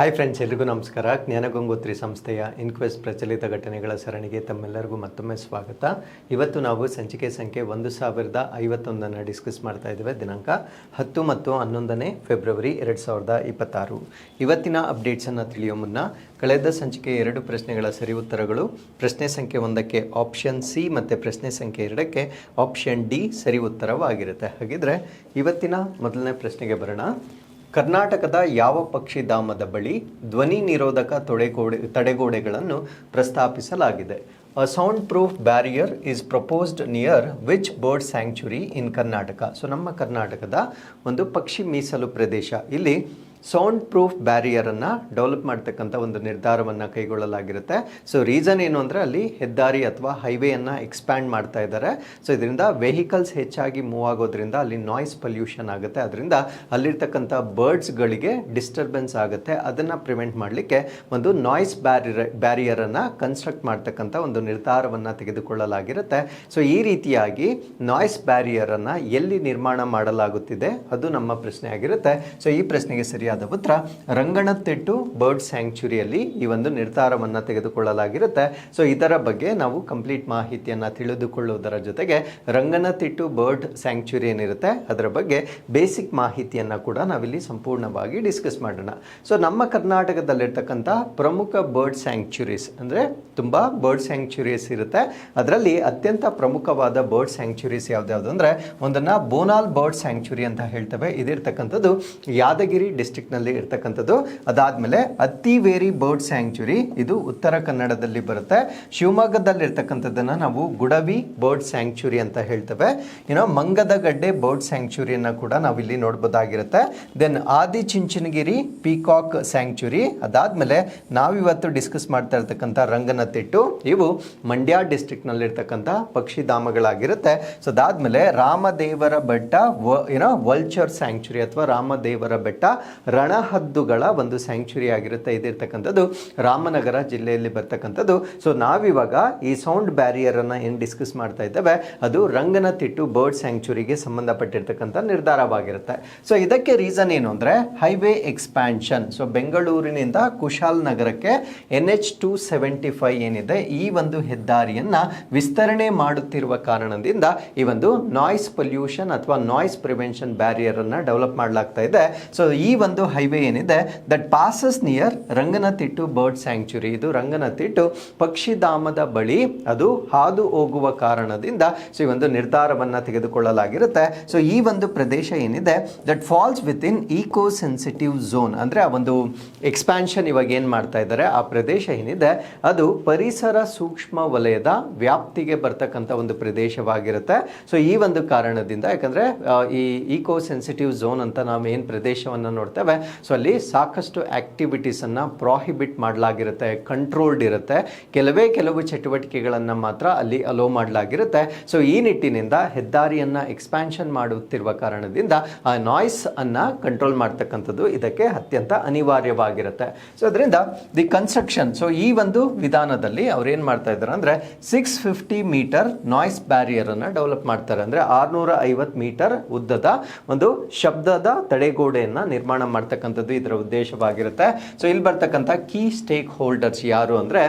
Hi friends, ಎಲ್ರಿಗೂ ನಮಸ್ಕಾರ. ಜ್ಞಾನಗಂಗೋತ್ರಿ ಸಂಸ್ಥೆಯ ಇನ್ಕ್ವೆಸ್ಟ್ ಪ್ರಚಲಿತ ಘಟನೆಗಳ ಸರಣಿಗೆ ತಮ್ಮೆಲ್ಲರಿಗೂ ಮತ್ತೊಮ್ಮೆ ಸ್ವಾಗತ. ಇವತ್ತು ನಾವು ಸಂಚಿಕೆ ಸಂಖ್ಯೆ 1051 ಡಿಸ್ಕಸ್ ಮಾಡ್ತಾ ಇದ್ದೇವೆ. ದಿನಾಂಕ 10 ಮತ್ತು 11 ಫೆಬ್ರವರಿ 2026. ಇವತ್ತಿನ ಅಪ್ಡೇಟ್ಸನ್ನು ತಿಳಿಯೋ ಮುನ್ನ ಕಳೆದ ಸಂಚಿಕೆ 2 ಪ್ರಶ್ನೆಗಳ ಸರಿ ಉತ್ತರಗಳು, ಪ್ರಶ್ನೆ ಸಂಖ್ಯೆ 1ಕ್ಕೆ ಆಪ್ಷನ್ ಸಿ ಮತ್ತು ಪ್ರಶ್ನೆ ಸಂಖ್ಯೆ 2ಕ್ಕೆ ಆಪ್ಷನ್ ಡಿ ಸರಿ ಉತ್ತರವಾಗಿರುತ್ತೆ. ಹಾಗಿದ್ರೆ ಇವತ್ತಿನ ಮೊದಲನೇ ಪ್ರಶ್ನೆಗೆ ಬರೋಣ. ಕರ್ನಾಟಕದ ಯಾವ ಪಕ್ಷಿಧಾಮದ ಬಳಿ ಧ್ವನಿ ನಿರೋಧಕ ತಡೆಗೋಡೆಗಳನ್ನು ಪ್ರಸ್ತಾಪಿಸಲಾಗಿದೆ? A sound-proof barrier is proposed near which bird sanctuary in Karnataka? So ನಮ್ಮ ಕರ್ನಾಟಕದ ಒಂದು ಪಕ್ಷಿ ಮೀಸಲು ಪ್ರದೇಶ, ಇಲ್ಲಿ ಸೌಂಡ್ ಪ್ರೂಫ್ ಬ್ಯಾರಿಯರನ್ನು ಡೆವಲಪ್ ಮಾಡ್ತಕ್ಕಂಥ ಒಂದು ನಿರ್ಧಾರವನ್ನು ಕೈಗೊಳ್ಳಲಾಗಿರುತ್ತೆ. ಸೊ ರೀಸನ್ ಏನು ಅಂದರೆ ಅಲ್ಲಿ ಹೆದ್ದಾರಿ ಅಥವಾ ಹೈವೇಯನ್ನು ಎಕ್ಸ್ಪ್ಯಾಂಡ್ ಮಾಡ್ತಾ ಇದ್ದಾರೆ. ಸೊ ಇದರಿಂದ ವೆಹಿಕಲ್ಸ್ ಹೆಚ್ಚಾಗಿ ಮೂವ್ ಆಗೋದ್ರಿಂದ ಅಲ್ಲಿ ನಾಯ್ಸ್ ಪೊಲ್ಯೂಷನ್ ಆಗುತ್ತೆ. ಅದರಿಂದ ಅಲ್ಲಿರ್ತಕ್ಕಂಥ ಬರ್ಡ್ಸ್ಗಳಿಗೆ ಡಿಸ್ಟರ್ಬೆನ್ಸ್ ಆಗುತ್ತೆ. ಅದನ್ನು ಪ್ರಿವೆಂಟ್ ಮಾಡಲಿಕ್ಕೆ ಒಂದು ನಾಯ್ಸ್ ಬ್ಯಾರಿಯರನ್ನು ಕನ್ಸ್ಟ್ರಕ್ಟ್ ಮಾಡ್ತಕ್ಕಂಥ ಒಂದು ನಿರ್ಧಾರವನ್ನು ತೆಗೆದುಕೊಳ್ಳಲಾಗಿರುತ್ತೆ. ಸೊ ಈ ರೀತಿಯಾಗಿ ನಾಯ್ಸ್ ಬ್ಯಾರಿಯರನ್ನು ಎಲ್ಲಿ ನಿರ್ಮಾಣ ಮಾಡಲಾಗುತ್ತಿದೆ ಅದು ನಮ್ಮ ಪ್ರಶ್ನೆ ಆಗಿರುತ್ತೆ. ಸೊ ಈ ಪ್ರಶ್ನೆಗೆ ಸರಿಯಾದ ಉತ್ತರ ರಂಗನತಿಟ್ಟು ಬರ್ಡ್ ಸ್ಯಾಂಕ್ಚುರಿಯಲ್ಲಿ ಈ ಒಂದು ನಿರ್ಧಾರವನ್ನು ತೆಗೆದುಕೊಳ್ಳಲಾಗಿರುತ್ತೆ. ಸೊ ಇದರ ಬಗ್ಗೆ ನಾವು ಕಂಪ್ಲೀಟ್ ಮಾಹಿತಿಯನ್ನು ತಿಳಿದುಕೊಳ್ಳುವುದರ ಜೊತೆಗೆ ರಂಗನತಿಟ್ಟು ಬರ್ಡ್ ಸ್ಯಾಂಕ್ಚುರಿ ಏನಿರುತ್ತೆ ಅದರ ಬಗ್ಗೆ ಬೇಸಿಕ್ ಮಾಹಿತಿಯನ್ನು ಕೂಡ ನಾವಿಲ್ಲಿ ಸಂಪೂರ್ಣವಾಗಿ ಡಿಸ್ಕಸ್ ಮಾಡೋಣ. ಸೊ ನಮ್ಮ ಕರ್ನಾಟಕದಲ್ಲಿರ್ತಕ್ಕಂಥ ಪ್ರಮುಖ ಬರ್ಡ್ ಸ್ಯಾಂಕ್ಚುರೀಸ್ ಅಂದರೆ ತುಂಬ ಬರ್ಡ್ ಸ್ಯಾಂಕ್ಚುರೀಸ್ ಇರುತ್ತೆ. ಅದರಲ್ಲಿ ಅತ್ಯಂತ ಪ್ರಮುಖವಾದ ಬರ್ಡ್ ಸ್ಯಾಂಕ್ಚುರೀಸ್ ಯಾವ್ದು ಅಂದರೆ ಒಂದನ್ನು ಬೋನಾಲ್ ಬರ್ಡ್ ಸ್ಯಾಂಕ್ಚುರಿ ಅಂತ ಹೇಳ್ತೇವೆ. ಇದಿರ್ತಕ್ಕಂಥದ್ದು ಯಾದಗಿರಿ ಡಿಸ್ಟ್ರಿಕ್ಟ್ನಲ್ಲಿ ಇರ್ತಕ್ಕಂಥದ್ದು. ಅದಾದಮೇಲೆ ಅತ್ತಿವೇರಿ ಬರ್ಡ್ ಸ್ಯಾಂಕ್ಚುರಿ, ಇದು ಉತ್ತರ ಕನ್ನಡದಲ್ಲಿ ಬರುತ್ತೆ. ಶಿವಮೊಗ್ಗದಲ್ಲಿರ್ತಕ್ಕಂಥದ್ದನ್ನು ನಾವು ಗುಡವಿ ಬರ್ಡ್ ಸ್ಯಾಂಕ್ಚುರಿ ಅಂತ ಹೇಳ್ತೇವೆ. ಮಂಗದಗಡ್ಡೆ ಬರ್ಡ್ ಸ್ಯಾಂಕ್ಚುರಿಯನ್ನು ಕೂಡ ನಾವಿಲ್ಲಿ ನೋಡ್ಬೋದಾಗಿರುತ್ತೆ. ದೆನ್ ಆದಿಚುಂಚನಗಿರಿ ಪೀಕಾಕ್ ಸ್ಯಾಂಕ್ಚುರಿ, ಅದಾದಮೇಲೆ ನಾವಿವತ್ತು ಡಿಸ್ಕಸ್ ಮಾಡ್ತಾ ಇರ್ತಕ್ಕಂಥ ರಂಗನತಿಟ್ಟು, ಇವು ಮಂಡ್ಯ ಡಿಸ್ಟ್ರಿಕ್ಟ್ನಲ್ಲಿರ್ತಕ್ಕಂಥ ಪಕ್ಷಿಧಾಮಗಳಾಗಿರುತ್ತೆ. ಸೊ ಅದಾದಮೇಲೆ ರಾಮದೇವರ ಬೆಟ್ಟ ವಲ್ಚರ್ ಸ್ಯಾಂಕ್ಚುರಿ ಅಥವಾ ರಾಮದೇವರ ಬೆಟ್ಟ ರಣಹದ್ದುಗಳ ಒಂದು ಸ್ಯಾಂಕ್ಚುರಿ ಆಗಿರುತ್ತೆ. ಇದಿರ್ತಕ್ಕಂಥದ್ದು ರಾಮನಗರ ಜಿಲ್ಲೆಯಲ್ಲಿ ಬರ್ತಕ್ಕಂಥದ್ದು. ಸೊ ನಾವಿವಾಗ ಈ ಸೌಂಡ್ ಬ್ಯಾರಿಯರ್ ಅನ್ನ ಏನು ಡಿಸ್ಕಸ್ ಮಾಡ್ತಾ ಇದ್ದೇವೆ ಅದು ರಂಗನತಿಟ್ಟು ಬರ್ಡ್ ಸ್ಯಾಂಕ್ಚುರಿಗೆ ಸಂಬಂಧಪಟ್ಟಿರ್ತಕ್ಕಂಥ ನಿರ್ಧಾರವಾಗಿರುತ್ತೆ. ಸೊ ಇದಕ್ಕೆ ರೀಸನ್ ಏನು ಅಂದರೆ ಹೈವೇ ಎಕ್ಸ್ಪ್ಯಾನ್ಷನ್. ಸೊ ಬೆಂಗಳೂರಿನಿಂದ ಕುಶಾಲ್ ನಗರಕ್ಕೆ NH275 ಏನಿದೆ ಈ ಒಂದು ಹೆದ್ದಾರಿಯನ್ನ ವಿಸ್ತರಣೆ ಮಾಡುತ್ತಿರುವ ಕಾರಣದಿಂದ ಈ ಒಂದು ನಾಯ್ಸ್ ಪೊಲ್ಯೂಷನ್ ಅಥವಾ ನಾಯ್ಸ್ ಪ್ರಿವೆನ್ಷನ್ ಬ್ಯಾರಿಯರ್ ಅನ್ನ ಡೆವಲಪ್ ಮಾಡಲಾಗ್ತಾ ಇದೆ. ಸೊ ಈ ಒಂದು ಹೈವೇ ಏನಿದೆ that passes near Ranganathittu bird sanctuary, ಇದು ರಂಗನತಿಟ್ಟು ಪಕ್ಷಿಧಾಮದ ಬಳಿ ಅದು ಹಾದು ಹೋಗುವ ಕಾರಣದಿಂದ ಸೊ ಈ ಒಂದು ನಿರ್ಧಾರವನ್ನು ತೆಗೆದುಕೊಳ್ಳಲಾಗಿರುತ್ತೆ. ಸೊ ಈ ಒಂದು ಪ್ರದೇಶ ಏನಿದೆ that falls within eco sensitive zone, ಅಂದರೆ ಆ ಒಂದು ಎಕ್ಸ್ಪ್ಯಾನ್ಷನ್ ಇವಾಗ ಏನು ಮಾಡ್ತಾ ಇದ್ದಾರೆ ಆ ಪ್ರದೇಶ ಏನಿದೆ ಅದು ಪರಿಸರ ಸೂಕ್ಷ್ಮ ವಲಯದ ವ್ಯಾಪ್ತಿಗೆ ಬರ್ತಕ್ಕಂಥ ಒಂದು ಪ್ರದೇಶವಾಗಿರುತ್ತೆ. ಸೊ ಈ ಒಂದು ಕಾರಣದಿಂದ ಯಾಕಂದರೆ ಈ ಈಕೋ ಸೆನ್ಸಿಟಿವ್ ಝೋನ್ ಅಂತ ನಾವು ಏನು ಪ್ರದೇಶವನ್ನು ನೋಡ್ತೇವೆ ಸೊ ಅಲ್ಲಿ ಸಾಕಷ್ಟು ಆಕ್ಟಿವಿಟೀಸನ್ನು ಪ್ರಾಹಿಬಿಟ್ ಮಾಡಲಾಗಿರುತ್ತೆ, ಕಂಟ್ರೋಲ್ಡ್ ಇರುತ್ತೆ. ಕೆಲವು ಚಟುವಟಿಕೆಗಳನ್ನು ಮಾತ್ರ ಅಲ್ಲಿ ಅಲೋ ಮಾಡಲಾಗಿರುತ್ತೆ. ಸೊ ಈ ನಿಟ್ಟಿನಿಂದ ಹೆದ್ದಾರಿಯನ್ನು ಎಕ್ಸ್ಪ್ಯಾನ್ಷನ್ ಮಾಡುತ್ತಿರುವ ಕಾರಣದಿಂದ ಆ ನಾಯ್ಸ್ ಅನ್ನು ಕಂಟ್ರೋಲ್ ಮಾಡ್ತಕ್ಕಂಥದ್ದು ಇದಕ್ಕೆ ಅತ್ಯಂತ ಅನಿವಾರ್ಯವಾಗಿರುತ್ತೆ. ಸೊ ಅದರಿಂದ ದಿ ಕನ್ಸ್ಟ್ರಕ್ಷನ್, ಸೊ ಈ ಒಂದು ವಿಧಾನದಲ್ಲಿ ಅವ್ರು ಏನು ಮಾಡ್ತಾ ಇದ್ದಾರೆ ಅಂದರೆ 650 ಮೀಟರ್ ನಾಯ್ಸ್ ಬ್ಯಾರಿಯರನ್ನು ಡೆವಲಪ್ ಮಾಡ್ತಾರೆ. ಅಂದರೆ 650 ಮೀಟರ್ ಉದ್ದದ ಒಂದು ಶಬ್ದದ ತಡೆಗೋಡೆಯನ್ನು ನಿರ್ಮಾಣ ಮಾಡ್ತಕ್ಕಂಥದ್ದು ಇದರ ಉದ್ದೇಶವಾಗಿರುತ್ತೆ. ಸೊ ಇಲ್ಲಿ ಬರ್ತಕ್ಕಂಥ ಕೀ ಸ್ಟೇಕ್ ಹೋಲ್ಡರ್ಸ್ ಯಾರು ಅಂದರೆ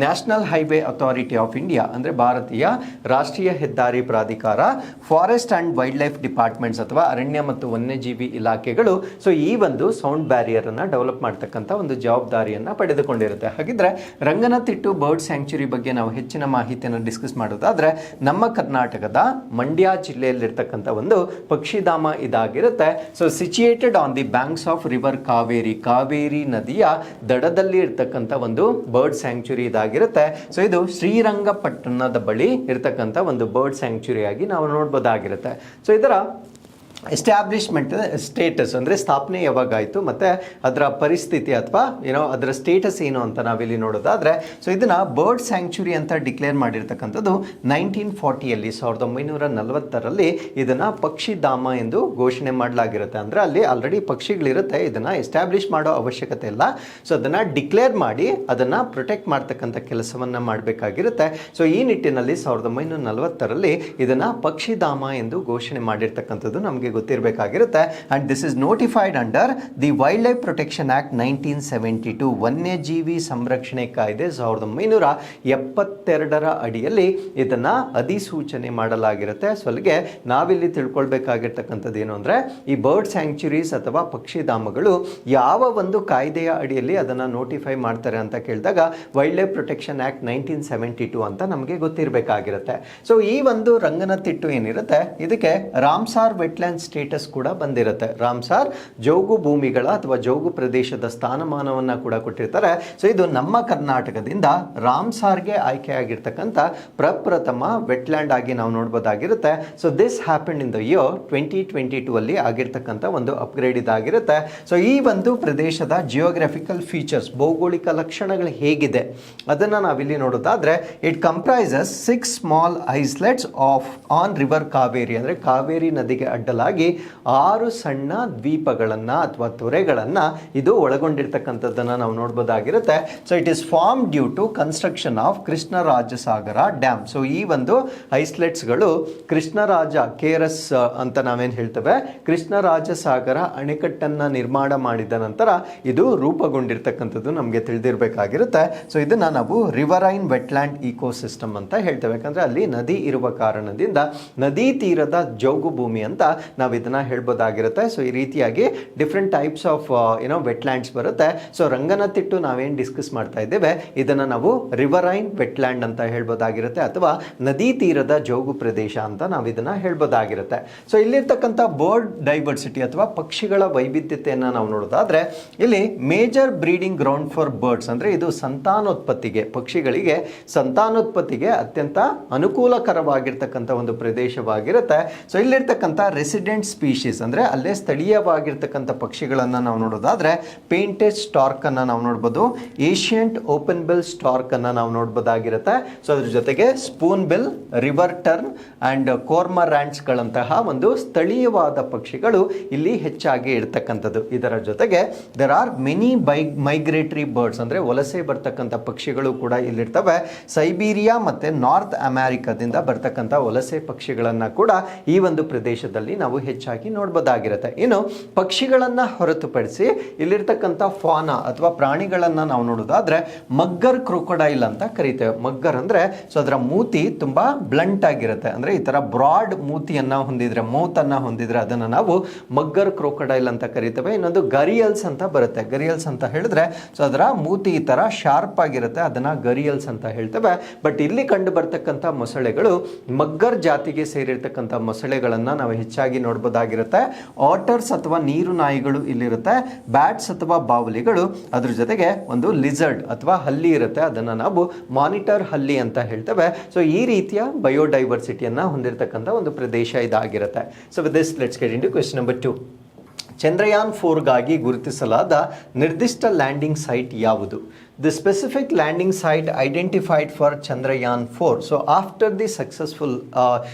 national highway authority of India, ಅಂದರೆ ಭಾರತೀಯ ರಾಷ್ಟ್ರೀಯ ಹೆದ್ದಾರಿ ಪ್ರಾಧಿಕಾರ, forest and wild life departments ಅಥವಾ ಅರಣ್ಯ ಮತ್ತು ವನ್ಯಜೀವಿ ಇಲಾಖೆಗಳು ಸೊ ಈ ಒಂದು ಸೌಂಡ್ ಬ್ಯಾರಿಯರನ್ನು ಡೆವಲಪ್ ಮಾಡ್ತಕ್ಕಂಥ ಒಂದು ಜವಾಬ್ದಾರಿಯನ್ನು ಪಡೆದುಕೊಂಡಿರುತ್ತೆ. ಹಾಗಿದ್ರೆ ರಂಗನತಿಟ್ಟು ಬರ್ಡ್ ಸ್ಯಾಂಕ್ಚುರಿ ಬಗ್ಗೆ ನಾವು ಹೆಚ್ಚಿನ ಮಾಹಿತಿಯನ್ನು ಡಿಸ್ಕಸ್ ಮಾಡೋದಾದರೆ ನಮ್ಮ ಕರ್ನಾಟಕದ ಮಂಡ್ಯ ಜಿಲ್ಲೆಯಲ್ಲಿರ್ತಕ್ಕಂಥ ಒಂದು ಪಕ್ಷಿಧಾಮ ಇದಾಗಿರುತ್ತೆ. So situated on the banks of river Kaveri ನದಿಯ ದಡದಲ್ಲಿ ಇರ್ತಕ್ಕಂಥ ಒಂದು ಬರ್ಡ್ ಸ್ಯಾಂಕ್ಚುರಿ ಇದಾಗಿರುತ್ತೆ. ಸೊ ಇದು ಶ್ರೀರಂಗಪಟ್ಟಣದ ಬಳಿ ಇರ್ತಕ್ಕಂಥ ಒಂದು ಬರ್ಡ್ ಸ್ಯಾಂಕ್ಚುರಿ ಆಗಿ ನಾವು ನೋಡ್ಬೋದಾಗಿರುತ್ತೆ. ಸೊ ಇದರ ಎಸ್ಟಾಬ್ಲಿಷ್ಮೆಂಟ್ ಸ್ಟೇಟಸ್ ಅಂದರೆ ಸ್ಥಾಪನೆ ಯಾವಾಗಾಯಿತು ಮತ್ತು ಅದರ ಪರಿಸ್ಥಿತಿ ಅಥವಾ ಅದರ ಸ್ಟೇಟಸ್ ಏನು ಅಂತ ನಾವಿಲ್ಲಿ ನೋಡೋದಾದರೆ ಸೊ ಇದನ್ನು ಬರ್ಡ್ ಸ್ಯಾಂಕ್ಚುರಿ ಅಂತ ಡಿಕ್ಲೇರ್ ಮಾಡಿರ್ತಕ್ಕಂಥದ್ದು 1940ಯಲ್ಲಿ 1940ರಲ್ಲಿ ಇದನ್ನು ಪಕ್ಷಿಧಾಮ ಎಂದು ಘೋಷಣೆ ಮಾಡಲಾಗಿರುತ್ತೆ. ಅಂದರೆ ಅಲ್ಲಿ ಆಲ್ರೆಡಿ ಪಕ್ಷಿಗಳಿರುತ್ತೆ, ಇದನ್ನು ಎಸ್ಟಾಬ್ಲಿಷ್ ಮಾಡೋ ಅವಶ್ಯಕತೆ ಇಲ್ಲ. ಸೊ ಅದನ್ನು ಡಿಕ್ಲೇರ್ ಮಾಡಿ ಅದನ್ನು ಪ್ರೊಟೆಕ್ಟ್ ಮಾಡ್ತಕ್ಕಂಥ ಕೆಲಸವನ್ನು ಮಾಡಬೇಕಾಗಿರುತ್ತೆ. ಸೊ ಈ ನಿಟ್ಟಿನಲ್ಲಿ 1940ರಲ್ಲಿ ಇದನ್ನು ಪಕ್ಷಿಧಾಮ ಎಂದು ಘೋಷಣೆ ಮಾಡಿರ್ತಕ್ಕಂಥದ್ದು ನಮಗೆ ಗೊತ್ತಿರಬೇಕಾಗಿರುತ್ತೆ. And this is notified under the wildlife protection act 1972, ವನ್ಯಜೀವಿ ಸಂರಕ್ಷಣೆ ಕಾಯ್ದೆ 1972ರ ಅಡಿಯಲ್ಲಿ ಇದನ್ನು ಅಧಿಸೂಚನೆ ಮಾಡಲಾಗಿರುತ್ತೆ. ಸೊ ಅಲ್ಲಿಗೆ ನಾವಿಲ್ಲಿ ತಿಳ್ಕೊಳ್ಬೇಕಾಗಿರ್ತಕ್ಕಂಥದ್ದು ಏನು ಅಂದರೆ, ಈ ಬರ್ಡ್ ಸ್ಯಾಂಕ್ಚುರೀಸ್ ಅಥವಾ ಪಕ್ಷಿಧಾಮಗಳು ಯಾವ ಒಂದು ಕಾಯ್ದೆಯ ಅಡಿಯಲ್ಲಿ ಅದನ್ನು ನೋಟಿಫೈ ಮಾಡ್ತಾರೆ ಅಂತ ಕೇಳಿದಾಗ ವೈಲ್ಡ್ ಲೈಫ್ ಪ್ರೊಟೆಕ್ಷನ್ ಆ್ಯಕ್ಟ್ 1972 ಅಂತ ನಮಗೆ ಗೊತ್ತಿರಬೇಕಾಗಿರುತ್ತೆ. ಸೊ ಈ ಒಂದು ರಂಗನತಿಟ್ಟು ಏನಿರುತ್ತೆ ಇದಕ್ಕೆ ರಾಮ್ಸಾರ್ ವೆಟ್ಲ್ಯಾಂಡ್ ಸ್ಟೇಟಸ್ ಕೂಡ ಬಂದಿರುತ್ತೆ. ರಾಮ್ಸಾರ್ ಜೌಗು ಭೂಮಿಗಳ ಅಥವಾ ಜೌಗು ಪ್ರದೇಶದ ಸ್ಥಾನಮಾನವನ್ನು ಕೂಡ ಕೊಟ್ಟಿರ್ತಾರೆ. ಸೊ ಇದು ನಮ್ಮ ಕರ್ನಾಟಕದಿಂದ ರಾಮ್ಸಾರ್ಗೆ ಆಯ್ಕೆಯಾಗಿರ್ತಕ್ಕಂಥ ಪ್ರಪ್ರಥಮ ವೆಟ್ಲ್ಯಾಂಡ್ ಆಗಿ ನಾವು ನೋಡ್ಬೋದಾಗಿರುತ್ತೆ. So this happen in the year 2022 ಅಲ್ಲಿ ಆಗಿರ್ತಕ್ಕಂಥ ಒಂದು ಅಪ್ಗ್ರೇಡ್ ಇದಾಗಿರುತ್ತೆ. ಸೊ ಈ ಒಂದು ಪ್ರದೇಶದ ಜಿಯೋಗ್ರಫಿಕಲ್ ಫೀಚರ್ಸ್, ಭೌಗೋಳಿಕ ಲಕ್ಷಣಗಳು ಹೇಗಿದೆ ಅದನ್ನು ನಾವಿಲ್ಲಿ ನೋಡೋದಾದ್ರೆ, it comprises 6 small islets on river Kaveri, ಅಂದರೆ ಕಾವೇರಿ ನದಿಗೆ ಅಡ್ಡಲಾಗಿ 6 ಸಣ್ಣ ದ್ವೀಪಗಳನ್ನು ಅಥವಾ ತೊರೆಗಳನ್ನು ಇದು ಒಳಗೊಂಡಿರ್ತಕ್ಕಂಥದ್ದನ್ನು ನಾವು ನೋಡ್ಬೋದಾಗಿರುತ್ತೆ. So it is form due to construction of Krishnarajasagara dam. So ಈ ಒಂದು ಐಸ್ಲೆಟ್ಸ್ಗಳು ಕೃಷ್ಣರಾಜ KRS ಅಂತ ನಾವೇನು ಹೇಳ್ತೇವೆ, ಕೃಷ್ಣರಾಜಸಾಗರ ಅಣೆಕಟ್ಟನ್ನು ನಿರ್ಮಾಣ ಮಾಡಿದ ನಂತರ ಇದು ರೂಪುಗೊಂಡಿರ್ತಕ್ಕಂಥದ್ದು ನಮಗೆ ತಿಳಿದಿರಬೇಕಾಗಿರುತ್ತೆ. ಸೊ ಇದನ್ನು ನಾವು ರಿವರೈನ್ ವೆಟ್ಲ್ಯಾಂಡ್ ಇಕೋಸಿಸ್ಟಮ್ ಅಂತ ಹೇಳ್ತೇವೆ. ಯಾಕಂದರೆ ಅಲ್ಲಿ ನದಿ ಇರುವ ಕಾರಣದಿಂದ ನದಿ ತೀರದ ಜೌಗು ಭೂಮಿ ಅಂತ ನಾವು ಇದನ್ನು ಹೇಳ್ಬೋದಾಗಿರುತ್ತೆ. ಸೊ ಈ ರೀತಿಯಾಗಿ ಡಿಫ್ರೆಂಟ್ ಟೈಪ್ಸ್ ಆಫ್ ವೆಟ್ಲ್ಯಾಂಡ್ಸ್ ಬರುತ್ತೆ. ಸೊ ರಂಗನತಿಟ್ಟು ನಾವೇನು ಡಿಸ್ಕಸ್ ಮಾಡ್ತಾ ಇದ್ದೇವೆ ಇದನ್ನು ನಾವು ರಿವರೈನ್ ವೆಟ್ಲ್ಯಾಂಡ್ ಅಂತ ಹೇಳ್ಬೋದಾಗಿರುತ್ತೆ, ಅಥವಾ ನದಿ ತೀರದ ಜೌಗು ಪ್ರದೇಶ ಅಂತ ನಾವು ಇದನ್ನು ಹೇಳ್ಬೋದಾಗಿರುತ್ತೆ. ಸೊ ಇಲ್ಲಿರ್ತಕ್ಕಂಥ ಬರ್ಡ್ ಡೈವರ್ಸಿಟಿ ಅಥವಾ ಪಕ್ಷಿಗಳ ವೈವಿಧ್ಯತೆಯನ್ನು ನಾವು ನೋಡೋದಾದ್ರೆ, ಇಲ್ಲಿ major breeding ground for birds, ಅಂದರೆ ಇದು ಸಂತಾನೋತ್ಪತ್ತಿಗೆ, ಪಕ್ಷಿಗಳಿಗೆ ಸಂತಾನೋತ್ಪತ್ತಿಗೆ ಅತ್ಯಂತ ಅನುಕೂಲಕರವಾಗಿರ್ತಕ್ಕಂಥ ಒಂದು ಪ್ರದೇಶವಾಗಿರುತ್ತೆ. ಸೊ ಇಲ್ಲಿರ್ತಕ್ಕಂಥ ರೆಸಿಡೆಂಟ್ ಸ್ಪೀಶೀಸ್, ಅಂದರೆ ಅಲ್ಲೇ ಸ್ಥಳೀಯವಾಗಿರ್ತಕ್ಕಂಥ ಪಕ್ಷಿಗಳನ್ನು ನಾವು ನೋಡೋದಾದ್ರೆ ಪೇಂಟೆಡ್ ಸ್ಟಾರ್ಕ್ ಅನ್ನು ನಾವು ನೋಡ್ಬೋದು, ಏಷಿಯಂಟ್ ಓಪನ್ ಬಿಲ್ ಸ್ಟಾರ್ಕ್ ಅನ್ನು ನಾವು ನೋಡ್ಬೋದಾಗಿರುತ್ತೆ. ಸೊ ಅದ್ರ ಜೊತೆಗೆ spoonbill, river tern and cormorants ಗಳಂತಹ ಒಂದು ಸ್ಥಳೀಯವಾದ ಪಕ್ಷಿಗಳು ಇಲ್ಲಿ ಹೆಚ್ಚಾಗಿ ಇರ್ತಕ್ಕಂಥದ್ದು. ಇದರ ಜೊತೆಗೆ there are many migratory birds, ಅಂದರೆ ವಲಸೆ ಬರ್ತಕ್ಕಂಥ ಪಕ್ಷಿಗಳು ಕೂಡ ಇಲ್ಲಿರ್ತವೆ. ಸೈಬೀರಿಯಾ ಮತ್ತು ನಾರ್ತ್ ಅಮೆರಿಕಾದಿಂದ ಬರ್ತಕ್ಕಂಥ ವಲಸೆ ಪಕ್ಷಿಗಳನ್ನು ಕೂಡ ಈ ಒಂದು ಪ್ರದೇಶದಲ್ಲಿ ನಾವು ಹೆಚ್ಚಾಗಿ ನೋಡ್ಬೋದಾಗಿರುತ್ತೆ. ಇನ್ನು ಪಕ್ಷಿಗಳನ್ನು ಹೊರತುಪಡಿಸಿ ಇಲ್ಲಿರ್ತಕ್ಕಂಥ ಫಾನಾ ಅಥವಾ ಪ್ರಾಣಿಗಳನ್ನು ನಾವು ನೋಡೋದಾದ್ರೆ ಮಗ್ಗರ್ ಕ್ರೊಕೊಡೈಲ್ ಅಂತ ಕರಿತೇವೆ. ಮಗ್ಗರ್ ಅಂದರೆ ಸೊ ಅದರ ಮೂತಿ ತುಂಬ ಬ್ಲಂಟ್ ಆಗಿರುತ್ತೆ, ಅಂದರೆ ಈ ಥರ ಬ್ರಾಡ್ ಮೂತಿಯನ್ನು ಹೊಂದಿದ್ರೆ, ಮೌತನ್ನು ಹೊಂದಿದ್ರೆ ಅದನ್ನು ನಾವು ಮಗ್ಗರ್ ಕ್ರೊಕೊಡೈಲ್ ಅಂತ ಕರಿತೇವೆ. ಇನ್ನೊಂದು ಗರಿಯಲ್ಸ್ ಅಂತ ಬರುತ್ತೆ. ಗರಿಯಲ್ಸ್ ಅಂತ ಹೇಳಿದ್ರೆ ಸೊ ಅದರ ಮೂತಿ ಈ ಥರ ಶಾರ್ಪ್ ಆಗಿರುತ್ತೆ, ಅದನ್ನು ಗರಿಯಲ್ಸ್ ಅಂತ ಹೇಳ್ತೇವೆ. ಬಟ್ ಇಲ್ಲಿ ಕಂಡು ಬರ್ತಕ್ಕಂಥ ಮೊಸಳೆಗಳು ಮಗ್ಗರ್ ಜಾತಿಗೆ ಸೇರಿರ್ತಕ್ಕಂಥ ಮೊಸಳೆಗಳನ್ನು ನಾವು ಹೆಚ್ಚಾಗಿ ನೋಡ್ಬೋದಾಗಿರುತ್ತೆ. ಆಟರ್ಸ್ ಅಥವಾ ನೀರು ನಾಯಿಗಳು ಇಲ್ಲಿರುತ್ತೆ. ಬ್ಯಾಟ್ಸ್ ಅಥವಾ ಬಾವಲಿಗಳು, ಅದ್ರ ಜೊತೆಗೆ ಒಂದು ಲಿಸರ್ಡ್ ಅಥವಾ ಹಲ್ಲಿ ಇರುತ್ತೆ, ಅದನ್ನು ನಾವು ಮಾನಿಟರ್ ಹಲ್ಲಿ ಅಂತ ಹೇಳ್ತೇವೆ. ಸೊ ಈ ರೀತಿಯ ಬಯೋಡೈವರ್ಸಿಟಿಯನ್ನು ಹೊಂದಿರತಕ್ಕಂಥ ಒಂದು ಪ್ರದೇಶ ಇದಾಗಿರುತ್ತೆ. So with this let's get into question number 2. Chandrayaan 4ಗಾಗಿ ಗುರುತಿಸಲಾದ ನಿರ್ದಿಷ್ಟ ಲ್ಯಾಂಡಿಂಗ್ ಸೈಟ್ ಯಾವುದು? The specific landing site identified for Chandrayaan 4. So after the successful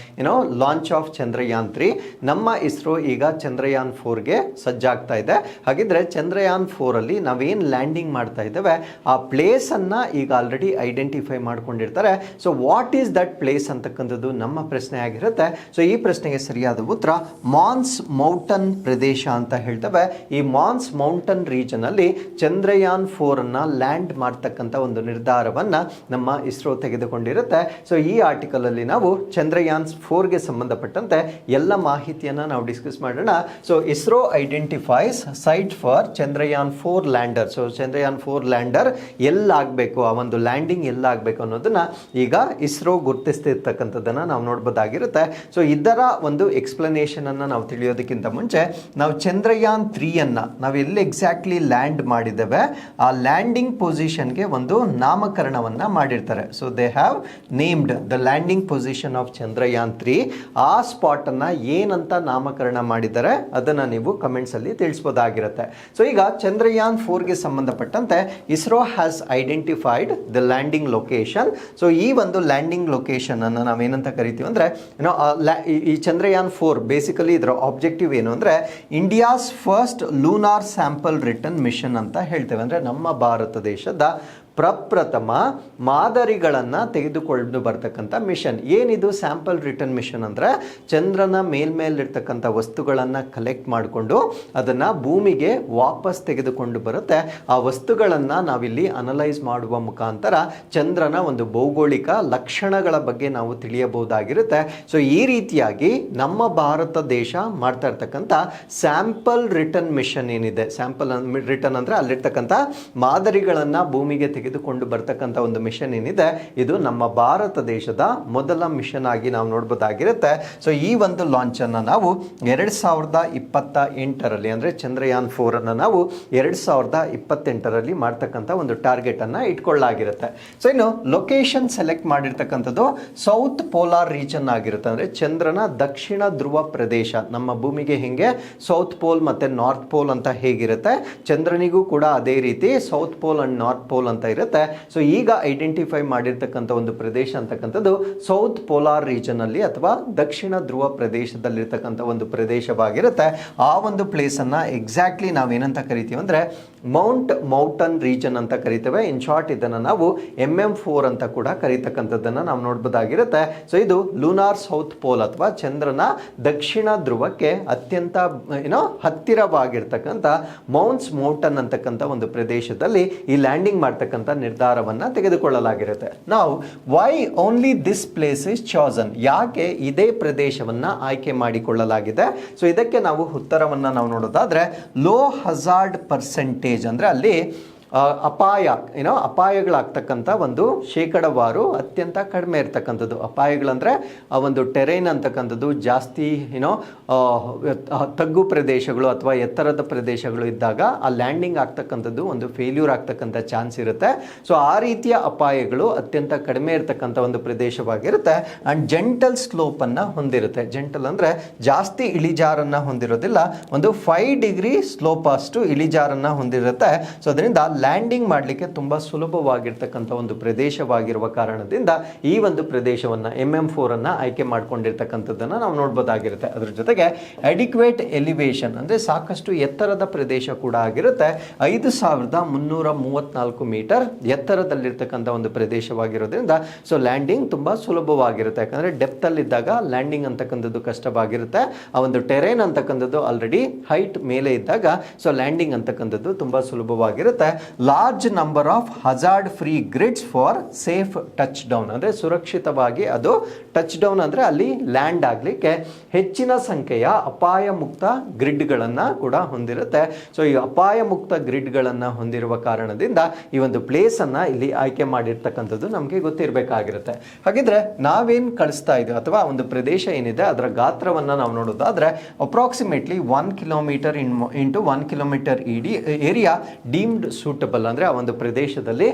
launch of Chandrayaan 3, ನಮ್ಮ ಇಸ್ರೋ ಈಗ ಚಂದ್ರಯಾನ್ 4ಗೆ ಸಜ್ಜಾಗ್ತಾ ಇದೆ. ಹಾಗಿದ್ರೆ ಚಂದ್ರಯಾನ್ 4 ಅಲ್ಲಿ ನಾವೇನು ಲ್ಯಾಂಡಿಂಗ್ ಮಾಡ್ತಾ ಇದ್ದೇವೆ ಆ ಪ್ಲೇಸ್ ಅನ್ನ ಈಗ ಆಲ್ರೆಡಿ ಐಡೆಂಟಿಫೈ ಮಾಡ್ಕೊಂಡಿರ್ತಾರೆ. So what is that place ಅಂತಕ್ಕಂಥದ್ದು ನಮ್ಮ ಪ್ರಶ್ನೆ ಆಗಿರುತ್ತೆ. ಸೊ ಈ ಪ್ರಶ್ನೆಗೆ ಸರಿಯಾದ ಉತ್ತರ ಮಾನ್ಸ್ ಮೌಂಟನ್ ಪ್ರದೇಶ ಅಂತ ಹೇಳ್ತೇವೆ. ಈ ಮಾನ್ಸ್ ಮೌಂಟನ್ ರೀಜನ್ ಅಲ್ಲಿ ಚಂದ್ರಯಾನ್ 4 ಅನ್ನ ಲ್ಯಾಂಡ್ ಮಾಡ್ತಕ್ಕಂಥ ಒಂದು ನಿರ್ಧಾರವನ್ನ ನಮ್ಮ ಇಸ್ರೋ ತೆಗೆದುಕೊಂಡಿರುತ್ತೆ. ಸೊ ಈ ಆರ್ಟಿಕಲ್ ಅಲ್ಲಿ ನಾವು ಚಂದ್ರಯಾನ್ 4ಗೆ ಸಂಬಂಧಪಟ್ಟಂತೆ ಎಲ್ಲ ಮಾಹಿತಿಯನ್ನ ನಾವು ಡಿಸ್ಕಸ್ ಮಾಡೋಣ. So ISRO identifies site for Chandrayaan 4 lander. So Chandrayaan 4 lander ಎಲ್ಲಾಗಬೇಕು, ಆ ಒಂದು ಲ್ಯಾಂಡಿಂಗ್ ಎಲ್ಲಾಗಬೇಕು ಅನ್ನೋದನ್ನ ಈಗ ಇಸ್ರೋ ಗುರುತಿಸ್ತಿರ್ತಕ್ಕಂಥದ್ದನ್ನ ನಾವು ನೋಡ್ಬೋದಾಗಿರುತ್ತೆ. ಸೊ ಇದರ ಒಂದು ಎಕ್ಸ್ಪ್ಲನೇಷನ್ ಅನ್ನ ನಾವು ತಿಳಿಯೋದಕ್ಕಿಂತ ಮುಂಚೆ ನಾವು ಚಂದ್ರಯಾನ್ 3 ಅನ್ನ ನಾವು ಎಲ್ಲಿ ಎಕ್ಸಾಕ್ಟ್ಲಿ ಲ್ಯಾಂಡ್ ಮಾಡಿದ್ದೇವೆ ಆ ಲ್ಯಾಂಡಿಂಗ್ ಪೊಸಿಷನ್ಗೆ ಒಂದು ನಾಮಕರಣವನ್ನ ಮಾಡಿರ್ತಾರೆ. So they have named the landing position of Chandrayaan 3. ಆ ಸ್ಪಾಟ್ ಅನ್ನ ಏನಂತ ನಾಮಕರಣ ಮಾಡಿದ್ದಾರೆ ಅದನ್ನ ನೀವು ಕಮೆಂಟ್ಸ್ ಅಲ್ಲಿ ತಿಳಿಸಬಹುದಾಗಿರುತ್ತೆ. ಸೊ ಈಗ ಚಂದ್ರಯಾನ್ 4ಗೆ ಸಂಬಂಧಪಟ್ಟಂತೆ ISRO has identified the landing location. So ಈ ಒಂದು ಲ್ಯಾಂಡಿಂಗ್ ಲೊಕೇಶನ್ ಅನ್ನು ನಾವೇನಂತ ಕರಿತೀವಿ ಅಂದ್ರೆ ಈ ಚಂದ್ರಯಾನ್ 4 ಬೇಸಿಕಲಿ ಇದರ ಆಬ್ಜೆಕ್ಟಿವ್ ಏನು ಅಂದ್ರೆ India's first lunar sample return mission ಅಂತ ಹೇಳ್ತೇವೆ. ಅಂದ್ರೆ ನಮ್ಮ ಭಾರತ ದೇಶದ ಪ್ರಪ್ರಥಮ ಮಾದರಿಗಳನ್ನು ತೆಗೆದುಕೊಂಡು ಬರ್ತಕ್ಕಂಥ ಮಿಷನ್. ಏನಿದು ಸ್ಯಾಂಪಲ್ ರಿಟರ್ನ್ ಮಿಷನ್ ಅಂದರೆ ಚಂದ್ರನ ಮೇಲ್ಮೇಲಿರ್ತಕ್ಕಂಥ ವಸ್ತುಗಳನ್ನು ಕಲೆಕ್ಟ್ ಮಾಡಿಕೊಂಡು ಅದನ್ನು ಭೂಮಿಗೆ ವಾಪಸ್ ತೆಗೆದುಕೊಂಡು ಬರುತ್ತೆ. ಆ ವಸ್ತುಗಳನ್ನು ನಾವಿಲ್ಲಿ ಅನಲೈಸ್ ಮಾಡುವ ಮುಖಾಂತರ ಚಂದ್ರನ ಒಂದು ಭೌಗೋಳಿಕ ಲಕ್ಷಣಗಳ ಬಗ್ಗೆ ನಾವು ತಿಳಿಯಬಹುದಾಗಿರುತ್ತೆ. ಸೊ ಈ ರೀತಿಯಾಗಿ ನಮ್ಮ ಭಾರತ ದೇಶ ಮಾಡ್ತಾ ಇರ್ತಕ್ಕಂಥ ಸ್ಯಾಂಪಲ್ ರಿಟರ್ನ್ ಮಿಷನ್ ಏನಿದೆ, ಸ್ಯಾಂಪಲ್ ರಿಟರ್ನ್ ಅಂದರೆ ಅಲ್ಲಿರ್ತಕ್ಕಂಥ ಮಾದರಿಗಳನ್ನು ಭೂಮಿಗೆ ತೆಗೆದುಕೊಂಡು ಬರ್ತಕ್ಕಂಥ ಒಂದು ಮಿಷನ್ ಏನಿದೆ, ಇದು ನಮ್ಮ ಭಾರತ ದೇಶದ ಮೊದಲ ಮಿಷನ್ ಆಗಿ ನಾವು ನೋಡ್ಬೋದಾಗಿರುತ್ತೆ. ಸೊ ಈ ಒಂದು ಲಾಂಚ್ ಅನ್ನು ನಾವು 2028ರಲ್ಲಿ ಅಂದರೆ ಚಂದ್ರಯಾನ್ 4 ಅನ್ನು ನಾವು 2028ರಲ್ಲಿ ಮಾಡ್ತಕ್ಕಂಥ ಒಂದು ಟಾರ್ಗೆಟ್ ಅನ್ನ ಇಟ್ಕೊಳ್ಳಾಗಿರುತ್ತೆ. ಸೊ ಇನ್ನು ಲೊಕೇಶನ್ ಸೆಲೆಕ್ಟ್ ಮಾಡಿರ್ತಕ್ಕಂಥದ್ದು ಸೌತ್ ಪೋಲಾರ್ ರೀಜನ್ ಆಗಿರುತ್ತೆ. ಅಂದರೆ ಚಂದ್ರನ ದಕ್ಷಿಣ ಧ್ರುವ ಪ್ರದೇಶ, ನಮ್ಮ ಭೂಮಿಗೆ ಹಿಂಗೆ ಸೌತ್ ಪೋಲ್ ಮತ್ತೆ ನಾರ್ತ್ ಪೋಲ್ ಅಂತ ಹೇಗಿರುತ್ತೆ, ಚಂದ್ರನಿಗೂ ಕೂಡ ಅದೇ ರೀತಿ south pole and north pole ಅಂತ ಇರುತ್ತೆ. ಸೊ ಈಗ ಐಡೆಂಟಿಫೈ ಮಾಡಿರ್ತಕ್ಕಂಥ ಒಂದು ಪ್ರದೇಶ ಅಂತಕ್ಕಂಥದ್ದು ಸೌತ್ ಪೋಲಾರ್ ರೀಜನ್ ಅಲ್ಲಿ ಅಥವಾ ದಕ್ಷಿಣ ಧ್ರುವ ಪ್ರದೇಶದಲ್ಲಿರ್ತಕ್ಕಂಥ ಒಂದು ಪ್ರದೇಶವಾಗಿರುತ್ತೆ. ಆ ಒಂದು ಪ್ಲೇಸ್ ಅನ್ನ ಎಕ್ಸಾಕ್ಟ್ಲಿ ನಾವೇನಂತ ಕರಿತೀವಿ ಅಂದ್ರೆ ಮೌಂಟನ್ ರೀಜನ್ ಅಂತ ಕರಿತೇವೆ. ಇನ್ ಶಾರ್ಟ್ ಇದನ್ನು ನಾವು MM4 ಅಂತ ಕೂಡ ಕರೀತಕ್ಕಂಥದ್ದನ್ನು ನಾವು ನೋಡ್ಬೋದಾಗಿರುತ್ತೆ. ಸೊ ಇದು ಲೂನಾರ್ ಸೌತ್ ಪೋಲ್ ಅಥವಾ ಚಂದ್ರನ ದಕ್ಷಿಣ ಧ್ರುವಕ್ಕೆ ಅತ್ಯಂತ ಹತ್ತಿರವಾಗಿರ್ತಕ್ಕಂಥ ಮೌಂಟನ್ ಅಂತಕ್ಕಂಥ ಒಂದು ಪ್ರದೇಶದಲ್ಲಿ ಈ ಲ್ಯಾಂಡಿಂಗ್ ಮಾಡ್ತಕ್ಕಂಥ ನಿರ್ಧಾರವನ್ನು ತೆಗೆದುಕೊಳ್ಳಲಾಗಿರುತ್ತೆ. ನಾವು why only this place is chosen, ಯಾಕೆ ಇದೇ ಪ್ರದೇಶವನ್ನು ಆಯ್ಕೆ ಮಾಡಿಕೊಳ್ಳಲಾಗಿದೆ? ಸೊ ಇದಕ್ಕೆ ನಾವು ಉತ್ತರವನ್ನು ನಾವು ನೋಡೋದಾದ್ರೆ ಲೋ ಹಜಾರ್ಡ್ ಪರ್ಸೆಂಟೇಜ್ ಅಂದರೆ ಅಲ್ಲಿ ಅಪಾಯಗಳಾಗ್ತಕ್ಕಂಥ ಒಂದು ಶೇಕಡವಾರು ಅತ್ಯಂತ ಕಡಿಮೆ ಇರ್ತಕ್ಕಂಥದ್ದು. ಅಪಾಯಗಳಂದರೆ ಆ ಒಂದು ಟೆರೈನ್ ಅಂತಕ್ಕಂಥದ್ದು ಜಾಸ್ತಿ ತಗ್ಗು ಪ್ರದೇಶಗಳು ಅಥವಾ ಎತ್ತರದ ಪ್ರದೇಶಗಳು ಇದ್ದಾಗ ಆ ಲ್ಯಾಂಡಿಂಗ್ ಆಗ್ತಕ್ಕಂಥದ್ದು ಒಂದು ಫೇಲ್ಯೂರ್ ಆಗ್ತಕ್ಕಂಥ ಚಾನ್ಸ್ ಇರುತ್ತೆ. ಸೊ ಆ ರೀತಿಯ ಅಪಾಯಗಳು ಅತ್ಯಂತ ಕಡಿಮೆ ಇರತಕ್ಕಂಥ ಒಂದು ಪ್ರದೇಶವಾಗಿರುತ್ತೆ. ಆ್ಯಂಡ್ ಜೆಂಟಲ್ ಸ್ಲೋಪನ್ನು ಹೊಂದಿರುತ್ತೆ. ಜೆಂಟಲ್ ಅಂದರೆ ಜಾಸ್ತಿ ಇಳಿಜಾರನ್ನು ಹೊಂದಿರೋದಿಲ್ಲ, ಒಂದು 5 ಡಿಗ್ರಿ ಸ್ಲೋಪ್ ಅಷ್ಟು ಇಳಿಜಾರನ್ನು ಹೊಂದಿರುತ್ತೆ. ಸೊ ಅದರಿಂದ ಲ್ಯಾಂಡಿಂಗ್ ಮಾಡಲಿಕ್ಕೆ ತುಂಬ ಸುಲಭವಾಗಿರ್ತಕ್ಕಂಥ ಒಂದು ಪ್ರದೇಶವಾಗಿರುವ ಕಾರಣದಿಂದ ಈ ಒಂದು ಪ್ರದೇಶವನ್ನು MM4 ಅನ್ನು ಆಯ್ಕೆ ಮಾಡ್ಕೊಂಡಿರ್ತಕ್ಕಂಥದ್ದನ್ನು ನಾವು ನೋಡ್ಬೋದಾಗಿರುತ್ತೆ. ಅದ್ರ ಜೊತೆಗೆ ಅಡಿಕ್ವೇಟ್ ಎಲಿವೇಶನ್ ಅಂದರೆ ಸಾಕಷ್ಟು ಎತ್ತರದ ಪ್ರದೇಶ ಕೂಡ ಆಗಿರುತ್ತೆ. 5334 ಮೀಟರ್ ಎತ್ತರದಲ್ಲಿರ್ತಕ್ಕಂಥ ಒಂದು ಪ್ರದೇಶವಾಗಿರೋದ್ರಿಂದ ಸೊ ಲ್ಯಾಂಡಿಂಗ್ ತುಂಬ ಸುಲಭವಾಗಿರುತ್ತೆ. ಯಾಕಂದರೆ ಡೆಪ್ತಲ್ಲಿದ್ದಾಗ ಲ್ಯಾಂಡಿಂಗ್ ಅಂತಕ್ಕಂಥದ್ದು ಕಷ್ಟವಾಗಿರುತ್ತೆ. ಆ ಒಂದು ಟೆರೇನ್ ಅಂತಕ್ಕಂಥದ್ದು ಆಲ್ರೆಡಿ ಹೈಟ್ ಮೇಲೆ ಇದ್ದಾಗ ಸೊ ಲ್ಯಾಂಡಿಂಗ್ ಅಂತಕ್ಕಂಥದ್ದು ತುಂಬ ಸುಲಭವಾಗಿರುತ್ತೆ. Large number of hazard free grids for safe touch down ಅಂದರೆ ಸುರಕ್ಷಿತವಾಗಿ ಅದು ಟಚ್ ಡೌನ್ ಅಂದರೆ ಅಲ್ಲಿ ಲ್ಯಾಂಡ್ ಆಗಲಿಕ್ಕೆ ಹೆಚ್ಚಿನ ಸಂಖ್ಯೆಯ ಅಪಾಯ ಮುಕ್ತ ಗ್ರಿಡ್ಗಳನ್ನು ಕೂಡ ಹೊಂದಿರುತ್ತೆ. ಸೊ ಈ ಅಪಾಯ ಮುಕ್ತ ಗ್ರಿಡ್ಗಳನ್ನು ಹೊಂದಿರುವ ಕಾರಣದಿಂದ ಈ ಒಂದು ಪ್ಲೇಸನ್ನು ಇಲ್ಲಿ ಆಯ್ಕೆ ಮಾಡಿರ್ತಕ್ಕಂಥದ್ದು ನಮಗೆ ಗೊತ್ತಿರಬೇಕಾಗಿರುತ್ತೆ. ಹಾಗಿದ್ರೆ ನಾವೇನು ಕಳಿಸ್ತಾ ಇದ್ದೀವಿ ಅಥವಾ ಒಂದು ಪ್ರದೇಶ ಏನಿದೆ ಅದರ ಗಾತ್ರವನ್ನು ನಾವು ನೋಡೋದಾದ್ರೆ approximately 1 kilometre into 1 kilometre area deemed suitable ಅಂದರೆ ಆ ಒಂದು ಪ್ರದೇಶದಲ್ಲಿ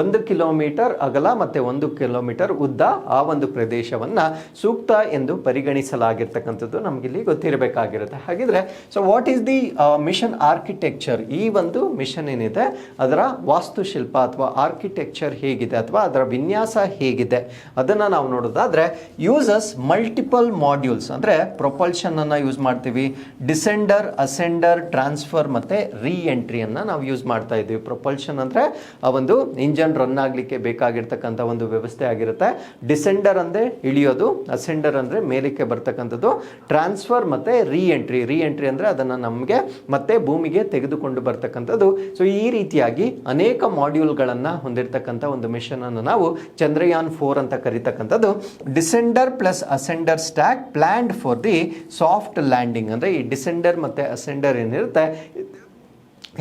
1 ಕಿಲೋಮೀಟರ್ ಅಗಲ ಮತ್ತು 1 ಕಿಲೋಮೀಟರ್ ಉದ್ದ ಆ ಒಂದು ಪ್ರದೇಶವನ್ನು ಸೂಕ್ತ ಎಂದು ಪರಿಗಣಿಸಲಾಗಿರ್ತಕ್ಕಂಥದ್ದು ನಮಗಿಲ್ಲಿ ಗೊತ್ತಿರಬೇಕಾಗಿರುತ್ತೆ. ಹಾಗಿದ್ರೆ so what is the mission architecture? ಈ ಒಂದು ಮಿಷನ್ ಏನಿದೆ ಅದರ ವಾಸ್ತುಶಿಲ್ಪ ಅಥವಾ ಆರ್ಕಿಟೆಕ್ಚರ್ ಹೇಗಿದೆ ಅಥವಾ ಅದರ ವಿನ್ಯಾಸ ಹೇಗಿದೆ ಅದನ್ನು ನಾವು ನೋಡೋದಾದ್ರೆ ಯೂಸಸ್ ಮಲ್ಟಿಪಲ್ ಮಾಡ್ಯೂಲ್ಸ್ ಅಂದರೆ ಪ್ರೊಪಲ್ಷನ್ ಅನ್ನು ಯೂಸ್ ಮಾಡ್ತೀವಿ, ಡಿಸೆಂಡರ್, ಅಸೆಂಡರ್, ಟ್ರಾನ್ಸ್ಫರ್ ಮತ್ತು ರೀ ಎಂಟ್ರಿಯನ್ನು ನಾವು ಯೂಸ್ ಮಾಡ್ತಾ ಇದ್ದೀವಿ. ಪ್ರೊಪಲ್ಷನ್ ಅಂದರೆ ಆ ಒಂದು ಇಂಜನ್ ರನ್ ಆಗಲಿಕ್ಕೆ ಬೇಕಾಗಿರ್ತಕ್ಕಂಥ ಒಂದು ವ್ಯವಸ್ಥೆ ಆಗಿರುತ್ತೆ. ಡಿಸೆಂಡರ್ ಅಂದರೆ ಇಳಿಯೋದು, ಅಸೆಂಡರ್ ಅಂದರೆ ಮೇಲಕ್ಕೆ ಬರ್ತಕ್ಕಂಥದ್ದು, ಟ್ರಾನ್ಸ್ಫರ್ ಮತ್ತು ರೀ ಎಂಟ್ರಿ ಅಂದರೆ ಅದನ್ನು ನಮಗೆ ಮತ್ತೆ ಭೂಮಿಗೆ ತೆಗೆದುಕೊಂಡು ಬರ್ತಕ್ಕಂಥದ್ದು. ಸೊ ಈ ರೀತಿಯಾಗಿ ಅನೇಕ ಮಾಡ್ಯೂಲ್ಗಳನ್ನು ಹೊಂದಿರತಕ್ಕಂಥ ಒಂದು ಮಿಷನ್ ಅನ್ನು ನಾವು ಚಂದ್ರಯಾನ್ 4 ಅಂತ ಕರೀತಕ್ಕಂಥದ್ದು. Descender plus ascender stack planned for the soft landing ಅಂದರೆ ಈ ಡಿಸೆಂಡರ್ ಮತ್ತು ಅಸೆಂಡರ್ ಏನಿರುತ್ತೆ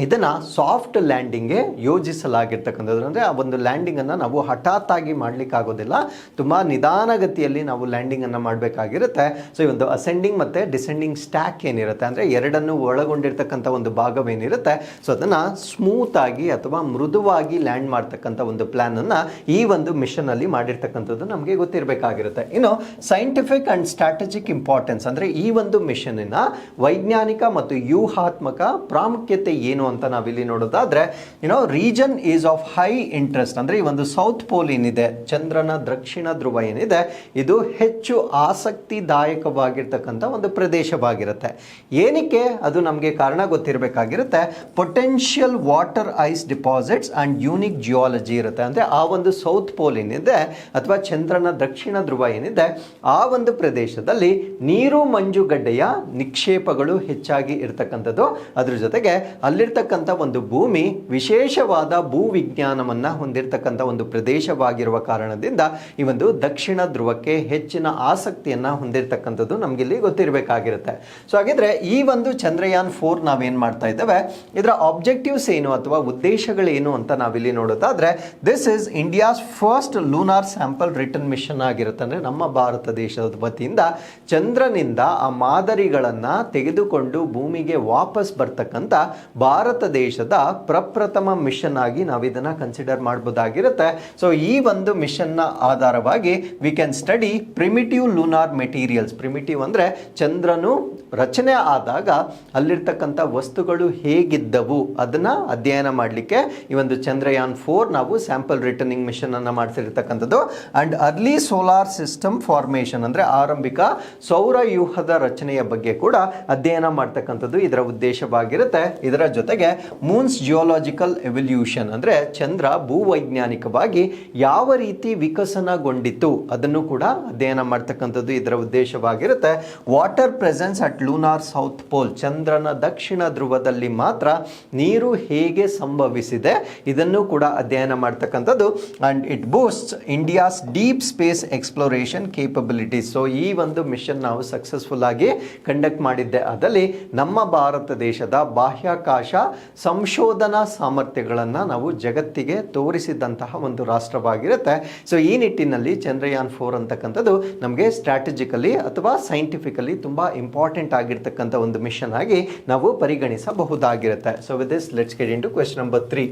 ಇದನ್ನು ಸಾಫ್ಟ್ ಲ್ಯಾಂಡಿಂಗ್ಗೆ ಯೋಜಿಸಲಾಗಿರ್ತಕ್ಕಂಥದ್ದು. ಅಂದರೆ ಆ ಒಂದು ಲ್ಯಾಂಡಿಂಗನ್ನು ನಾವು ಹಠಾತ್ತಾಗಿ ಮಾಡಲಿಕ್ಕಾಗೋದಿಲ್ಲ, ತುಂಬ ನಿಧಾನಗತಿಯಲ್ಲಿ ನಾವು ಲ್ಯಾಂಡಿಂಗನ್ನು ಮಾಡಬೇಕಾಗಿರುತ್ತೆ. ಸೊ ಈ ಒಂದು ಅಸೆಂಡಿಂಗ್ ಮತ್ತು ಡಿಸೆಂಡಿಂಗ್ ಸ್ಟ್ಯಾಕ್ ಏನಿರುತ್ತೆ ಅಂದರೆ ಎರಡನ್ನು ಒಳಗೊಂಡಿರ್ತಕ್ಕಂಥ ಒಂದು ಭಾಗವೇನಿರುತ್ತೆ ಸೊ ಅದನ್ನು ಸ್ಮೂತಾಗಿ ಅಥವಾ ಮೃದುವಾಗಿ ಲ್ಯಾಂಡ್ ಮಾಡ್ತಕ್ಕಂಥ ಒಂದು ಪ್ಲ್ಯಾನನ್ನು ಈ ಒಂದು ಮಿಷನಲ್ಲಿ ಮಾಡಿರ್ತಕ್ಕಂಥದ್ದು ನಮಗೆ ಗೊತ್ತಿರಬೇಕಾಗಿರುತ್ತೆ. ಇನ್ನು ಸೈಂಟಿಫಿಕ್ ಆ್ಯಂಡ್ ಸ್ಟ್ರಾಟಜಿಕ್ ಇಂಪಾರ್ಟೆನ್ಸ್ ಅಂದರೆ ಈ ಒಂದು ಮಿಷನ್ನಿನ ವೈಜ್ಞಾನಿಕ ಮತ್ತು ವ್ಯೂಹಾತ್ಮಕ ಪ್ರಾಮುಖ್ಯತೆ ಏನು ಏನು ಅಂತ ನಾವಿಲ್ಲಿ ನೋಡೋದಾದ್ರೆ region is of high interest. ಅಂದ್ರೆ ಈ ಒಂದು ಸೌತ್ ಪೋಲ್ ಏನಿದೆ, ಚಂದ್ರನ ದಕ್ಷಿಣ ಧ್ರುವ ಏನಿದೆ, ಇದು ಹೆಚ್ಚು ಆಸಕ್ತಿದಾಯಕವಾಗಿರ್ತಕ್ಕಂಥ ಒಂದು ಪ್ರದೇಶವಾಗಿರುತ್ತೆ. ಏನಕ್ಕೆ ಅದು ನಮಗೆ ಕಾರಣ ಗೊತ್ತಿರಬೇಕಾಗಿರುತ್ತೆ. Potential water ice deposits and unique geology ಇರುತ್ತೆ. ಅಂದ್ರೆ ಆ ಒಂದು ಸೌತ್ ಪೋಲ್ ಏನಿದೆ ಅಥವಾ ಚಂದ್ರನ ದಕ್ಷಿಣ ಧ್ರುವ ಏನಿದೆ, ಆ ಒಂದು ಪ್ರದೇಶದಲ್ಲಿ ನೀರು ಮಂಜುಗಡ್ಡೆಯ ನಿಕ್ಷೇಪಗಳು ಹೆಚ್ಚಾಗಿ ಇರತಕ್ಕಂಥದ್ದು. ಅದ್ರ ಜೊತೆಗೆ ಅಲ್ಲಿರ್ತಕ್ಕಂಥ ಒಂದು ಭೂಮಿ ವಿಶೇಷವಾದ ಭೂವಿಜ್ಞಾನವನ್ನ ಹೊಂದಿರತಕ್ಕಂಥ ಒಂದು ಪ್ರದೇಶವಾಗಿರುವ ಕಾರಣದಿಂದ ಈ ಒಂದು ದಕ್ಷಿಣ ಧ್ರುವಕ್ಕೆ ಹೆಚ್ಚಿನ ಆಸಕ್ತಿಯನ್ನ ಹೊಂದಿರತಕ್ಕಂಥದ್ದು ನಮಗಿಲ್ಲಿ ಗೊತ್ತಿರಬೇಕಾಗಿರುತ್ತೆ. ಸೊ ಹಾಗಿದ್ರೆ ಈ ಒಂದು ಚಂದ್ರಯಾನ್ 4 ನಾವೇನ್ ಮಾಡ್ತಾ ಇದ್ದೇವೆ, ಇದರ ಆಬ್ಜೆಕ್ಟಿವ್ಸ್ ಏನು ಅಥವಾ ಉದ್ದೇಶಗಳೇನು ಅಂತ ನಾವಿಲ್ಲಿ ನೋಡೋದಾದ್ರೆ, this is India's first lunar sample return mission ಆಗಿರುತ್ತೆ. ಅಂದ್ರೆ ನಮ್ಮ ಭಾರತ ದೇಶದ ವತಿಯಿಂದ ಚಂದ್ರನಿಂದ ಆ ಮಾದರಿಗಳನ್ನ ತೆಗೆದುಕೊಂಡು ಭೂಮಿಗೆ ವಾಪಸ್ ಬರ್ತಕ್ಕಂಥ ಭಾರತ ದೇಶದ ಪ್ರಪ್ರಥಮ ಮಿಷನ್ ಆಗಿ ನಾವು ಇದನ್ನ ಕನ್ಸಿಡರ್ ಮಾಡಬಹುದಾಗಿರುತ್ತೆ. ಸೊ ಈ ಒಂದು ಮಿಷನ್ ನ ಆಧಾರವಾಗಿ we can study primitive lunar materials. Primitive ಅಂದ್ರೆ ಚಂದ್ರನು ರಚನೆ ಆದಾಗ ಅಲ್ಲಿರ್ತಕ್ಕಂಥ ವಸ್ತುಗಳು ಹೇಗಿದ್ದವು ಅದನ್ನ ಅಧ್ಯಯನ ಮಾಡಲಿಕ್ಕೆ ಈ ಒಂದು ಚಂದ್ರಯಾನ್ 4 ನಾವು ಸ್ಯಾಂಪಲ್ ರಿಟರ್ನಿಂಗ್ ಮಿಷನ್ ಅನ್ನ ಮಾಡ್ತಿರ್ತಕ್ಕಂಥದ್ದು. And early solar system formation ಅಂದ್ರೆ ಆರಂಭಿಕ ಸೌರವ್ಯೂಹದ ರಚನೆಯ ಬಗ್ಗೆ ಕೂಡ ಅಧ್ಯಯನ ಮಾಡ್ತಕ್ಕಂಥದ್ದು ಇದರ ಉದ್ದೇಶವಾಗಿರುತ್ತೆ. ಇದರ ಜೊತೆಗೆ ಮೂನ್ಸ್ ಜಿಯೋಲಾಜಿಕಲ್ ಎವಲ್ಯೂಷನ್ ಅಂದ್ರೆ ಚಂದ್ರ ಭೂವೈಜ್ಞಾನಿಕವಾಗಿ ಯಾವ ರೀತಿ ವಿಕಸನಗೊಂಡಿತು ಅದನ್ನು ಕೂಡ ಅಧ್ಯಯನ ಮಾಡ್ತಕ್ಕಂಥದ್ದು ಇದರ ಉದ್ದೇಶವಾಗಿರುತ್ತೆ. Water presence at lunar south pole, ಚಂದ್ರನ ದಕ್ಷಿಣ ಧ್ರುವದಲ್ಲಿ ಮಾತ್ರ ನೀರು ಹೇಗೆ ಸಂಭವಿಸಿದೆ ಇದನ್ನು ಕೂಡ ಅಧ್ಯಯನ ಮಾಡ್ತಕ್ಕಂಥದ್ದು. And it boosts India's deep space exploration capabilities. So ಈ ಒಂದು ಮಿಷನ್ ನಾವು ಸಕ್ಸಸ್ಫುಲ್ ಆಗಿ ಕಂಡಕ್ಟ್ ಮಾಡಿದ್ದೆ ಅದಲ್ಲಿ ನಮ್ಮ ಭಾರತ ದೇಶದ ಬಾಹ್ಯಾಕಾಶ ಸಂಶೋಧನಾ ಸಾಮರ್ಥ್ಯಗಳನ್ನು ನಾವು ಜಗತ್ತಿಗೆ ತೋರಿಸಿದಂತಹ ಒಂದು ರಾಷ್ಟ್ರವಾಗಿರುತ್ತೆ. ಸೊ ಈ ನಿಟ್ಟಿನಲ್ಲಿ ಚಂದ್ರಯಾನ್ 4 ಅಂತಕ್ಕಂಥದ್ದು ನಮಗೆ ಸ್ಟ್ರಾಟಜಿಕಲಿ ಅಥವಾ ಸೈಂಟಿಫಿಕಲಿ ತುಂಬಾ ಇಂಪಾರ್ಟೆಂಟ್ ಆಗಿರ್ತಕ್ಕಂಥ ಒಂದು ಮಿಷನ್ ಆಗಿ ನಾವು ಪರಿಗಣಿಸಬಹುದಾಗಿರುತ್ತೆ. So with this let's get into question number 3.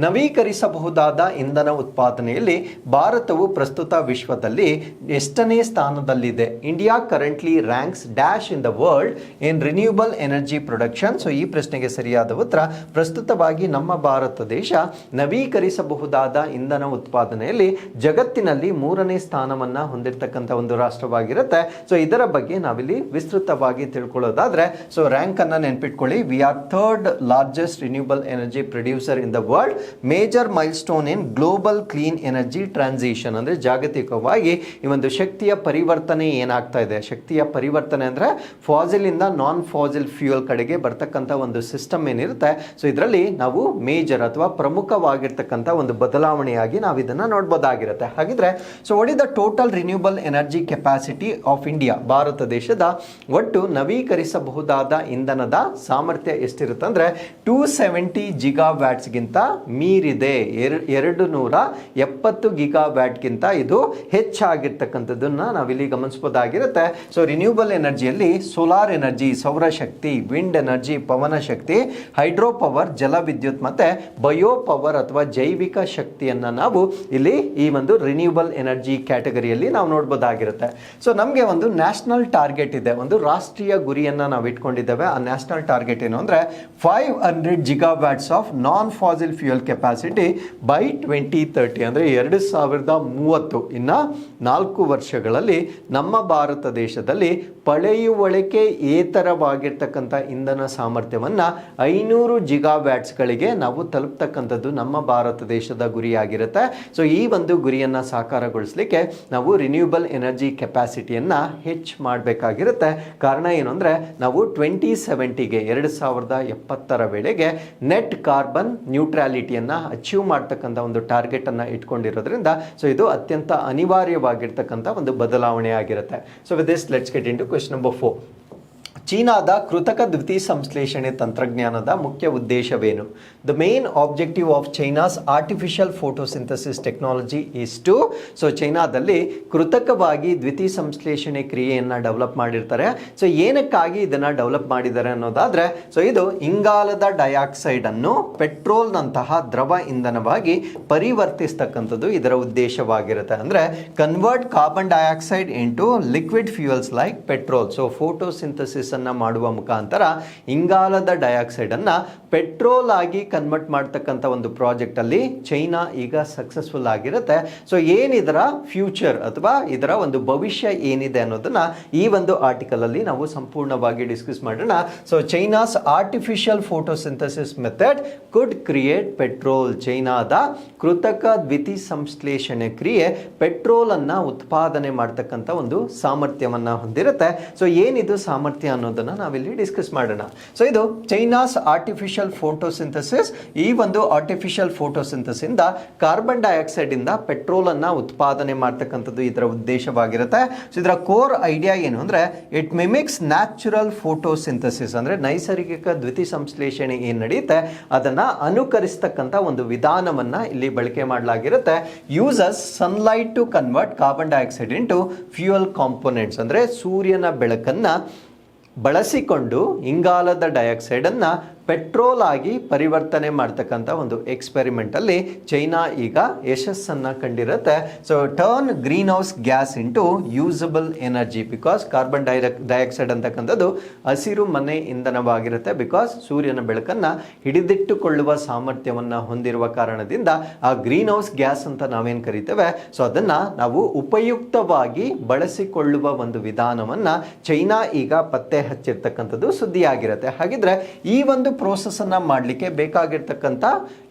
ನವೀಕರಿಸಬಹುದಾದ ಇಂಧನ ಉತ್ಪಾದನೆಯಲ್ಲಿ ಭಾರತವು ಪ್ರಸ್ತುತ ವಿಶ್ವದಲ್ಲಿ ಎಷ್ಟನೇ ಸ್ಥಾನದಲ್ಲಿದೆ? India currently ranks dash in the world in renewable energy production. So ಈ ಪ್ರಶ್ನೆಗೆ ಸರಿಯಾದ ಉತ್ತರ, ಪ್ರಸ್ತುತವಾಗಿ ನಮ್ಮ ಭಾರತ ದೇಶ ನವೀಕರಿಸಬಹುದಾದ ಇಂಧನ ಉತ್ಪಾದನೆಯಲ್ಲಿ ಜಗತ್ತಿನಲ್ಲಿ 3ನೇ ಸ್ಥಾನವನ್ನ ಹೊಂದಿರತಕ್ಕಂಥ ಒಂದು ರಾಷ್ಟ್ರವಾಗಿರುತ್ತೆ. ಸೊ ಇದರ ಬಗ್ಗೆ ನಾವಿಲ್ಲಿ ವಿಸ್ತೃತವಾಗಿ ತಿಳ್ಕೊಳ್ಳೋದಾದ್ರೆ, ಸೊ ರ್ಯಾಂಕ್ ಅನ್ನ ನೆನ್ಪಿಟ್ಕೊಳ್ಳಿ. We are third largest renewable energy producer in the world. Major milestone in global clean energy transition ಅಂದ್ರೆ ಜಾಗತಿಕವಾಗಿ ಈ ಒಂದು ಶಕ್ತಿಯ ಪರಿವರ್ತನೆ ಏನಾಗ್ತಾ ಇದೆ. ಶಕ್ತಿಯ ಪರಿವರ್ತನೆ ಅಂದ್ರೆ ಫಾಸಿಲ್ ಇಂದ ನಾನ್ ಫಾಸಿಲ್ ಫ್ಯೂಯಲ್ ಕಡೆಗೆ ಬರ್ತಕ್ಕಂಥ ಒಂದು ಸಿಸ್ಟಮ್ ಏನಿರುತ್ತೆ. ಸೊ ಇದರಲ್ಲಿ ನಾವು ಮೇಜರ್ ಅಥವಾ ಪ್ರಮುಖವಾಗಿರ್ತಕ್ಕಂಥ ಒಂದು ಬದಲಾವಣೆಯಾಗಿ ನಾವು ಇದನ್ನ ನೋಡಬಹುದಾಗಿರುತ್ತೆ. ಹಾಗಿದ್ರೆ so what is the total renewable energy capacity of India? Bharat ದೇಶದ ಒಟ್ಟು ನವೀಕರಿಸಬಹುದಾದ ಇಂಧನದ ಸಾಮರ್ಥ್ಯ ಎಷ್ಟಿರುತ್ತೆ ಅಂದ್ರೆ 270 ಗಿಗಾವ್ಯಾಟ್ಸ್ ಗಿಂತ ಮೀರಿದೆ. 270 ಗಿಗಾವ್ಯಾಟ್ ಗಿಂತ ಇದು ಹೆಚ್ಚಾಗಿರ್ತಕ್ಕಂಥದ್ದನ್ನ ನಾವಿಲ್ಲಿ ಗಮನಿಸಬಹುದಾಗಿರುತ್ತೆ. ಸೊ ರಿನ್ಯೂಬಲ್ ಎನರ್ಜಿಯಲ್ಲಿ ಸೋಲಾರ್ ಎನರ್ಜಿ, ಸೌರಶಕ್ತಿ, ವಿಂಡ್ ಎನರ್ಜಿ, ಪವನ ಶಕ್ತಿ, ಹೈಡ್ರೋ ಪವರ್, ಜಲ ವಿದ್ಯುತ್ ಮತ್ತೆ ಬಯೋ ಪವರ್ ಅಥವಾ ಜೈವಿಕ ಶಕ್ತಿಯನ್ನ ನಾವು ಇಲ್ಲಿ ಈ ಒಂದು ರಿನ್ಯೂಬಲ್ ಎನರ್ಜಿ ಕ್ಯಾಟಗರಿಯಲ್ಲಿ ನಾವು ನೋಡಬಹುದಾಗಿರುತ್ತೆ. ಸೊ ನಮಗೆ ಒಂದು ನ್ಯಾಷನಲ್ ಟಾರ್ಗೆಟ್ ಇದೆ, ಒಂದು ರಾಷ್ಟ್ರೀಯ ಗುರಿಯನ್ನ ನಾವು ಇಟ್ಕೊಂಡಿದ್ದೇವೆ. ಆ ನ್ಯಾಷನಲ್ ಟಾರ್ಗೆಟ್ ಏನು ಅಂದ್ರೆ 500 gigawatts of non fossil fuel capacity by 2030 ಅಂದ್ರೆ 2030. ಇನ್ನ 4 ವರ್ಷಗಳಲ್ಲಿ ನಮ್ಮ ಭಾರತ ದೇಶದಲ್ಲಿ ಪಳೆಯುವಳಿಕೆ ಏತರವಾಗಿರ್ತಕ್ಕಂಥ ಇಂಧನ ಸಾಮರ್ಥ್ಯವನ್ನ 500 ಗಿಗಾವ್ಯಾಟ್ಸ್ಗಳಿಗೆ ನಾವು ತಲುಪ್ತಕ್ಕಂಥದ್ದು ನಮ್ಮ ಭಾರತ ದೇಶದ ಗುರಿಯಾಗಿರುತ್ತೆ. ಸೊ ಈ ಒಂದು ಗುರಿಯನ್ನ ಸಾಕಾರಗೊಳಿಸಲಿಕ್ಕೆ ನಾವು ರಿನ್ಯೂಬಲ್ ಎನರ್ಜಿ ಕೆಪಾಸಿಟಿಯನ್ನ ಹೆಚ್ಚು ಮಾಡಬೇಕಾಗಿರುತ್ತೆ. ಕಾರಣ ಏನು ಅಂದ್ರೆ ನಾವು 2070ಗೆ 2070 ವೇಳೆಗೆ ನೆಟ್ ಕಾರ್ಬನ್ ನ್ಯೂಟ್ರಾಲಿಟಿಯನ್ನ ಅಚೀವ್ ಮಾಡ್ತಕ್ಕಂಥ ಒಂದು ಟಾರ್ಗೆಟ್ ಅನ್ನ ಇಟ್ಕೊಂಡಿರೋದ್ರಿಂದ ಸೊ ಇದು ಅತ್ಯಂತ ಅನಿವಾರ್ಯವಾಗಿರ್ತಕ್ಕಂಥ ಒಂದು ಬದಲಾವಣೆ ಆಗಿರುತ್ತೆ. So with this let's get into question number 4. ಚೀನಾದ ಕೃತಕ ದ್ಯುತಿ ಸಂಶ್ಲೇಷಣೆ ತಂತ್ರಜ್ಞಾನದ ಮುಖ್ಯ ಉದ್ದೇಶವೇನು? The main objective of China's artificial photosynthesis technology is to. So ಚೈನಾದಲ್ಲಿ ಕೃತಕವಾಗಿ ದ್ಯುತಿ ಸಂಶ್ಲೇಷಣೆ ಕ್ರಿಯೆಯನ್ನು ಡೆವಲಪ್ ಮಾಡಿರ್ತಾರೆ. ಸೊ ಏನಕ್ಕಾಗಿ ಇದನ್ನು ಡೆವಲಪ್ ಮಾಡಿದ್ದಾರೆ ಅನ್ನೋದಾದ್ರೆ, ಸೊ ಇದು ಇಂಗಾಲದ ಡೈಆಕ್ಸೈಡ್ ಅನ್ನು ಪೆಟ್ರೋಲ್ನಂತಹ ದ್ರವ ಇಂಧನವಾಗಿ ಪರಿವರ್ತಿಸ್ತಕ್ಕಂಥದ್ದು ಇದರ ಉದ್ದೇಶವಾಗಿರುತ್ತೆ. ಅಂದರೆ convert carbon dioxide into liquid fuels like petrol. So photosynthesis ಅನ್ನು ಮಾಡುವ ಮುಖಾಂತರ ಇಂಗಾಲದ ಡೈಆಕ್ಸೈಡನ್ನು ಪೆಟ್ರೋಲ್ ಆಗಿ ಕನ್ವರ್ಟ್ ಮಾಡ್ತಕ್ಕಂಥ ಒಂದು ಪ್ರಾಜೆಕ್ಟಲ್ಲಿ ಚೈನಾ ಈಗ ಸಕ್ಸಸ್ಫುಲ್ ಆಗಿರುತ್ತೆ. ಸೊ ಏನಿದರ ಫ್ಯೂಚರ್ ಅಥವಾ ಇದರ ಒಂದು ಭವಿಷ್ಯ ಏನಿದೆ ಅನ್ನೋದನ್ನ ಈ ಒಂದು ಆರ್ಟಿಕಲಲ್ಲಿ ನಾವು ಸಂಪೂರ್ಣವಾಗಿ ಡಿಸ್ಕಸ್ ಮಾಡೋಣ. So China's artificial photosynthesis method could create petrol. ಚೈನಾದ ಕೃತಕ ದ್ವಿತಿ ಸಂಶ್ಲೇಷಣೆ ಕ್ರಿಯೆ ಪೆಟ್ರೋಲ್ ಅನ್ನ ಉತ್ಪಾದನೆ ಮಾಡ್ತಕ್ಕಂಥ ಒಂದು ಸಾಮರ್ಥ್ಯವನ್ನ ಹೊಂದಿರುತ್ತೆ. ಸೊ ಏನಿದು ಸಾಮರ್ಥ್ಯ ಅನ್ನೋದನ್ನ ನಾವಿಲ್ಲಿ ಡಿಸ್ಕಸ್ ಮಾಡೋಣ. ಸೊ ಇದು ಚೈನಾಸ್ ಆರ್ಟಿಫಿಷಿಯಲ್ ಫೋಟೋಸಿಂಥಸಿಸ್. ಈ ಒಂದು ಆರ್ಟಿಫಿಷಿಯಲ್ ಫೋಟೋಸಿಂಥಸಿಸ್ ಇಂದ ಕಾರ್ಬನ್ ಡೈಆಕ್ಸೈಡ್ ಇಂದ ಪೆಟ್ರೋಲ್ ಅನ್ನ ಉತ್ಪಾದನೆ ಮಾಡ್ತಕ್ಕಂಥದ್ದು ಇದರ ಉದ್ದೇಶವಾಗಿರುತ್ತೆ. ಸೊ ಇದರ ಕೋರ್ ಐಡಿಯಾ ಏನು ಅಂದ್ರೆ ಇಟ್ ಮಿಮಿಕ್ಸ್ ನ್ಯಾಚುರಲ್ ಫೋಟೋಸಿಂಥಸಿಸ್, ಅಂದ್ರೆ ನೈಸರ್ಗಿಕ ದ್ಯುತಿ ಸಂಶ್ಲೇಷಣೆ ಏನ್ ನಡೆಯುತ್ತೆ ಅದನ್ನ ಅನುಕರಿಸ್ತಕ್ಕಂಥ ಒಂದು ವಿಧಾನವನ್ನ ಇಲ್ಲಿ ಬಳಕೆ ಮಾಡಲಾಗಿರುತ್ತೆ. Uses sunlight to convert carbon dioxide into fuel components, ಅಂದ್ರೆ ಸೂರ್ಯನ ಬೆಳಕನ್ನ ಬಳಸಿಕೊಂಡು ಇಂಗಾಲದ ಡೈಆಕ್ಸೈಡ್ ಅನ್ನ ಪೆಟ್ರೋಲ್ ಆಗಿ ಪರಿವರ್ತನೆ ಮಾಡ್ತಕ್ಕಂಥ ಒಂದು ಎಕ್ಸ್ಪೆರಿಮೆಂಟ್ ಅಲ್ಲಿ ಚೈನಾ ಈಗ ಯಶಸ್ಸನ್ನ ಕಂಡಿರುತ್ತೆ. So turn greenhouse gas into usable energy, because carbon dioxide ಅಂತಕ್ಕಂಥದ್ದು ಹಸಿರು ಮನೆ ಇಂಧನವಾಗಿರುತ್ತೆ. ಬಿಕಾಸ್ ಸೂರ್ಯನ ಬೆಳಕನ್ನ ಹಿಡಿದಿಟ್ಟುಕೊಳ್ಳುವ ಸಾಮರ್ಥ್ಯವನ್ನ ಹೊಂದಿರುವ ಕಾರಣದಿಂದ ಆ ಗ್ರೀನ್ ಹೌಸ್ ಗ್ಯಾಸ್ ಅಂತ ನಾವೇನ್ ಕರಿತೇವೆ, ಸೊ ಅದನ್ನ ನಾವು ಉಪಯುಕ್ತವಾಗಿ ಬಳಸಿಕೊಳ್ಳುವ ಒಂದು ವಿಧಾನವನ್ನ ಚೈನಾ ಈಗ ಪತ್ತೆ ಹಚ್ಚಿರ್ತಕ್ಕಂಥದ್ದು ಸುದ್ದಿಯಾಗಿರುತ್ತೆ. ಹಾಗಿದ್ರೆ ಈ ಒಂದು ಪ್ರೋಸೆಸ್ ಅನ್ನ ಮಾಡಲಿಕ್ಕೆ ಬೇಕಾಗಿರ್ತಕ್ಕಂಥ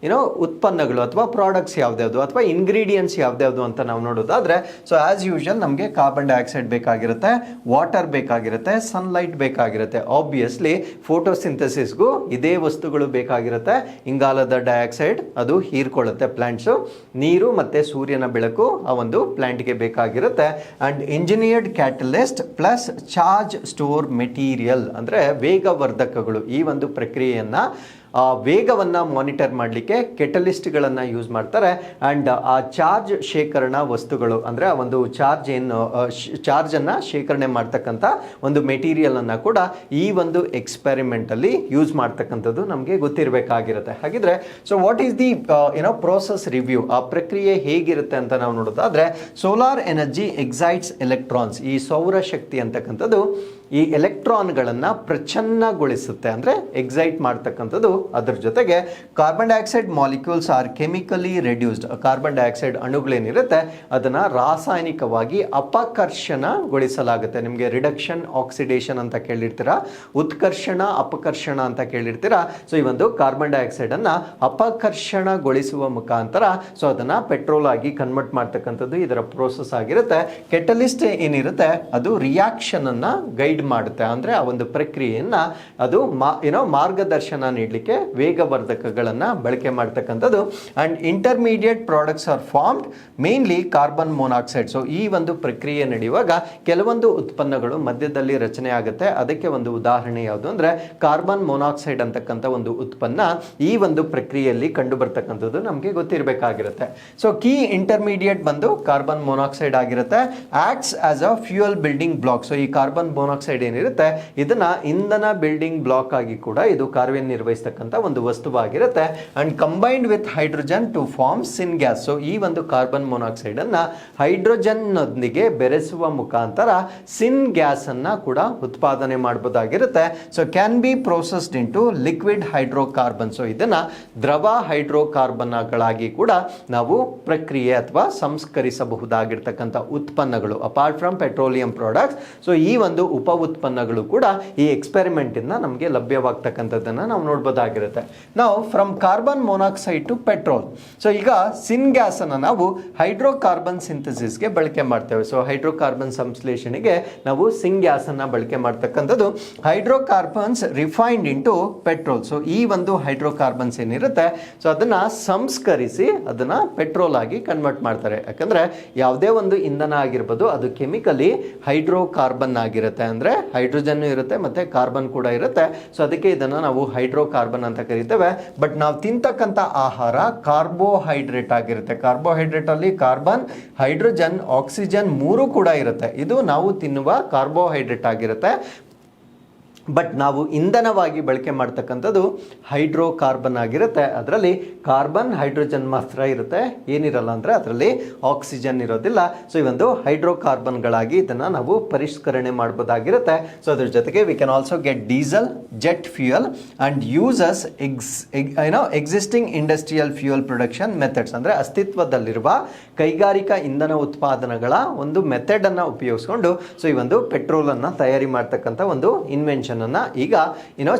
ಉತ್ಪನ್ನಗಳು ಅಥವಾ ಪ್ರಾಡಕ್ಟ್ಸ್ ಯಾವ್ದ್ಯಾವ್ದು ಅಥವಾ ಇಂಗ್ರೀಡಿಯೆಂಟ್ಸ್ ಯಾವ್ದ್ಯಾವ್ದು ಅಂತ ನಾವು ನೋಡೋದಾದ್ರೆ, ಸೊ ಆಸ್ ಯೂಶುವಲ್ ನಮಗೆ ಕಾರ್ಬನ್ ಡೈಆಕ್ಸೈಡ್ ಬೇಕಾಗಿರುತ್ತೆ, ವಾಟರ್ ಬೇಕಾಗಿರುತ್ತೆ, ಸನ್ಲೈಟ್ ಬೇಕಾಗಿರುತ್ತೆ. ಆಬ್ವಿಯಸ್ಲಿ ಫೋಟೋಸಿಂಥಸಿಸ್ಗೂ ಇದೇ ವಸ್ತುಗಳು ಬೇಕಾಗಿರುತ್ತೆ. ಇಂಗಾಲದ ಡೈಆಕ್ಸೈಡ್ ಅದು ಹೀರ್ಕೊಳ್ಳುತ್ತೆ ಪ್ಲಾಂಟ್ಸು, ನೀರು ಮತ್ತೆ ಸೂರ್ಯನ ಬೆಳಕು ಆ ಒಂದು ಪ್ಲಾಂಟ್ಗೆ ಬೇಕಾಗಿರುತ್ತೆ. And engineered catalyst plus charge store material, ಅಂದ್ರೆ ವೇಗವರ್ಧಕಗಳು. ಈ ಒಂದು ಪ್ರಕ್ರಿಯೆಯನ್ನ ವೇಗವನ್ನು ಮಾನಿಟರ್ ಮಾಡಲಿಕ್ಕೆ ಕೆಟಲಿಸ್ಟ್ಗಳನ್ನು ಯೂಸ್ ಮಾಡ್ತಾರೆ. ಆ್ಯಂಡ್ ಆ ಚಾರ್ಜ್ ಶೇಖರಣಾ ವಸ್ತುಗಳು, ಅಂದರೆ ಆ ಒಂದು ಚಾರ್ಜನ್ನು ಶೇಖರಣೆ ಮಾಡ್ತಕ್ಕಂಥ ಒಂದು ಮೆಟೀರಿಯಲನ್ನು ಕೂಡ ಈ ಒಂದು ಎಕ್ಸ್ಪೆರಿಮೆಂಟಲ್ಲಿ ಯೂಸ್ ಮಾಡ್ತಕ್ಕಂಥದ್ದು ನಮಗೆ ಗೊತ್ತಿರಬೇಕಾಗಿರುತ್ತೆ. ಹಾಗಿದ್ರೆ so what is the process review, ಆ ಪ್ರಕ್ರಿಯೆ ಹೇಗಿರುತ್ತೆ ಅಂತ ನಾವು ನೋಡೋದಾದ್ರೆ, ಸೋಲಾರ್ ಎನರ್ಜಿ ಎಕ್ಸೈಟ್ಸ್ ಎಲೆಕ್ಟ್ರಾನ್ಸ್. ಈ ಸೌರಶಕ್ತಿ ಅಂತಕ್ಕಂಥದ್ದು ಈ ಎಲೆಕ್ಟ್ರಾನ್ಗಳನ್ನು ಪ್ರಚನ್ನಗೊಳಿಸುತ್ತೆ, ಅಂದರೆ ಎಕ್ಸೈಟ್ ಮಾಡ್ತಕ್ಕಂಥದ್ದು. ಅದರ ಜೊತೆಗೆ carbon dioxide molecules are chemically reduced. Carbon dioxide ಅಣುಗಳೇನಿರುತ್ತೆ ಅದನ್ನು ರಾಸಾಯನಿಕವಾಗಿ ಅಪಕರ್ಷಣಗೊಳಿಸಲಾಗುತ್ತೆ. ನಿಮಗೆ ರಿಡಕ್ಷನ್ ಆಕ್ಸಿಡೇಷನ್ ಅಂತ ಕೇಳಿರ್ತೀರಾ, ಉತ್ಕರ್ಷಣ ಅಪಕರ್ಷಣ ಅಂತ ಕೇಳಿರ್ತೀರಾ. ಸೊ ಈ ಒಂದು ಕಾರ್ಬನ್ ಡೈಆಕ್ಸೈಡನ್ನು ಅಪಕರ್ಷಣಗೊಳಿಸುವ ಮುಖಾಂತರ ಸೊ ಅದನ್ನು ಪೆಟ್ರೋಲ್ ಆಗಿ ಕನ್ವರ್ಟ್ ಮಾಡ್ತಕ್ಕಂಥದ್ದು ಇದರ ಪ್ರೋಸೆಸ್ ಆಗಿರುತ್ತೆ. ಕೆಟಲಿಸ್ಟ್ ಏನಿರುತ್ತೆ ಅದು ರಿಯಾಕ್ಷನ್ ಅನ್ನ ಗೈಡ್ ಮಾಡುತ್ತೆ, ಅಂದ್ರೆ ಆ ಒಂದು ಪ್ರಕ್ರಿಯೆಯನ್ನ ಅದು ಮಾರ್ಗದರ್ಶನ ನೀಡಲಿಕ್ಕೆ ವೇಗವರ್ಧಕಗಳನ್ನ ಬಳಕೆ ಮಾಡ್ತಕ್ಕಂಥದ್ದು. And intermediate products are formed, mainly carbon monoxide. So ಈ ಒಂದು ಪ್ರಕ್ರಿಯೆ ನಡೆಯುವಾಗ ಕೆಲವೊಂದು ಉತ್ಪನ್ನಗಳು ಮಧ್ಯದಲ್ಲಿ ರಚನೆ ಆಗುತ್ತೆ. ಅದಕ್ಕೆ ಒಂದು ಉದಾಹರಣೆ ಯಾವುದು ಅಂದ್ರೆ ಕಾರ್ಬನ್ ಮೊನಾಕ್ಸೈಡ್ ಅಂತಕ್ಕಂಥ ಒಂದು ಉತ್ಪನ್ನ ಈ ಒಂದು ಪ್ರಕ್ರಿಯೆಯಲ್ಲಿ ಕಂಡು ಬರ್ತಕ್ಕಂಥದ್ದು ನಮಗೆ ಗೊತ್ತಿರಬೇಕಾಗಿರುತ್ತೆ. ಸೊ ಕೀ ಇಂಟರ್ಮೀಡಿಯೇಟ್ ಬಂದು ಕಾರ್ಬನ್ ಮೊನಾಕ್ಸೈಡ್ ಆಗಿರುತ್ತೆ. Acts as a fuel building block. So ಈ ಕಾರ್ಬನ್ ಮೊನಾಕ್ಸೈಡ್ ಏನಿರುತ್ತೆ ಇದನ್ನ ಇಂಧನ ಬಿಲ್ಡಿಂಗ್ ಬ್ಲಾಕ್ ಆಗಿ ಕೂಡ ಇದು ಕಾರ್ಯನಿರ್ವಹಿಸ್ತಕ್ಕಂಥ ಒಂದು ವಸ್ತುವಾಗಿರುತ್ತೆ. And combined with hydrogen to form syn gas. So ಈ ಒಂದು ಕಾರ್ಬನ್ ಮೊನಾಕ್ಸೈಡ್ ಅನ್ನ ಹೈಡ್ರೋಜನ್ ನೊಂದಿಗೆ ಬೆರೆಸುವ ಮುಖಾಂತರ ಸಿನ್ ಗ್ಯಾಸ್ ಅನ್ನ ಕೂಡ ಉತ್ಪಾದನೆ ಮಾಡಬಹುದಾಗಿರುತ್ತೆ. So can be processed into liquid hydrocarbon. So ಇದನ್ನ ದ್ರವ ಹೈಡ್ರೋಕಾರ್ಬನ್ಗಳಾಗಿ ಕೂಡ ನಾವು ಪ್ರಕ್ರಿಯೆ ಅಥವಾ ಸಂಸ್ಕರಿಸಬಹುದಾಗಿರ್ತಕ್ಕಂಥ ಉತ್ಪನ್ನಗಳು apart from petroleum products. So ಈ ಒಂದು ಉಪ ಉತ್ಪನ್ನಗಳು ಕೂಡ ಈ ಎಕ್ಸ್ಪೆರಿಮೆಂಟ್ ಇಂದ ನಮಗೆ ಲಭ್ಯವಾಗ್ತಕ್ಕಂಥದ್ದನ್ನ ನಾವು ನೋಡಬಹುದಾಗಿರುತ್ತೆ. ನಾವು from carbon monoxide to petrol. So ಈಗ ಸಿನ್ ಗ್ಯಾಸ್ ಅನ್ನ ನಾವು ಹೈಡ್ರೋಕಾರ್ಬನ್ ಸಿಂಥಸಿಸ್ಗೆ ಬಳಕೆ ಮಾಡ್ತೇವೆ. ಸೊ ಹೈಡ್ರೋಕಾರ್ಬನ್ ಸಂಶ್ಲೇಷಣೆಗೆ ನಾವು ಸಿನ್ ಗ್ಯಾಸ್ ಅನ್ನ ಬಳಕೆ ಮಾಡ್ತಕ್ಕಂಥದ್ದು. Hydrocarbons refined into petrol. So ಈ ಒಂದು ಹೈಡ್ರೋಕಾರ್ಬನ್ಸ್ ಏನಿರುತ್ತೆ ಸೊ ಅದನ್ನ ಸಂಸ್ಕರಿಸಿ ಅದನ್ನ ಪೆಟ್ರೋಲ್ ಆಗಿ ಕನ್ವರ್ಟ್ ಮಾಡ್ತಾರೆ. ಯಾಕಂದ್ರೆ ಯಾವುದೇ ಒಂದು ಇಂಧನ ಆಗಿರ್ಬೋದು ಅದು ಕೆಮಿಕಲಿ ಹೈಡ್ರೋಕಾರ್ಬನ್ ಆಗಿರುತ್ತೆ, ಅಂದ್ರೆ ಹೈಡ್ರೋಜನ್ ಇರುತ್ತೆ ಮತ್ತೆ ಕಾರ್ಬನ್ ಕೂಡ ಇರುತ್ತೆ. ಸೊ ಅದಕ್ಕೆ ಇದನ್ನ ನಾವು ಹೈಡ್ರೋಕಾರ್ಬನ್ ಅಂತ ಕರಿತೇವೆ. ಬಟ್ ನಾವು ತಿಂತಕ್ಕಂಥ ಆಹಾರ ಕಾರ್ಬೋಹೈಡ್ರೇಟ್ ಆಗಿರುತ್ತೆ. ಕಾರ್ಬೋಹೈಡ್ರೇಟ್ ಅಲ್ಲಿ ಕಾರ್ಬನ್, ಹೈಡ್ರೋಜನ್, ಆಕ್ಸಿಜನ್ ಮೂರು ಕೂಡ ಇರುತ್ತೆ. ಇದು ನಾವು ತಿನ್ನುವ ಕಾರ್ಬೋಹೈಡ್ರೇಟ್ ಆಗಿರುತ್ತೆ. ಬಟ್ ನಾವು ಇಂಧನವಾಗಿ ಬಳಕೆ ಮಾಡ್ತಕ್ಕಂಥದ್ದು ಹೈಡ್ರೋಕಾರ್ಬನ್ ಆಗಿರುತ್ತೆ. ಅದರಲ್ಲಿ ಕಾರ್ಬನ್ ಹೈಡ್ರೋಜನ್ ಮಾತ್ರ ಇರುತ್ತೆ, ಏನಿರಲ್ಲ ಅಂದರೆ ಅದರಲ್ಲಿ ಆಕ್ಸಿಜನ್ ಇರೋದಿಲ್ಲ. ಸೊ ಈ ಒಂದು ಹೈಡ್ರೋಕಾರ್ಬನ್ಗಳಾಗಿ ಇದನ್ನು ನಾವು ಪರಿಷ್ಕರಣೆ ಮಾಡ್ಬೋದಾಗಿರುತ್ತೆ. ಸೊ ಅದ್ರ ಜೊತೆಗೆ we can also get diesel, jet fuel and uses existing industrial fuel production methods, ಅಂದರೆ ಅಸ್ತಿತ್ವದಲ್ಲಿರುವ ಕೈಗಾರಿಕಾ ಇಂಧನ ಉತ್ಪಾದನೆಗಳ ಒಂದು ಮೆಥಡನ್ನು ಉಪಯೋಗಿಸ್ಕೊಂಡು ಸೊ ಈ ಒಂದು ಪೆಟ್ರೋಲನ್ನು ತಯಾರಿ ಮಾಡ್ತಕ್ಕಂಥ ಒಂದು ಇನ್ವೆನ್ಷನ್ ಈಗ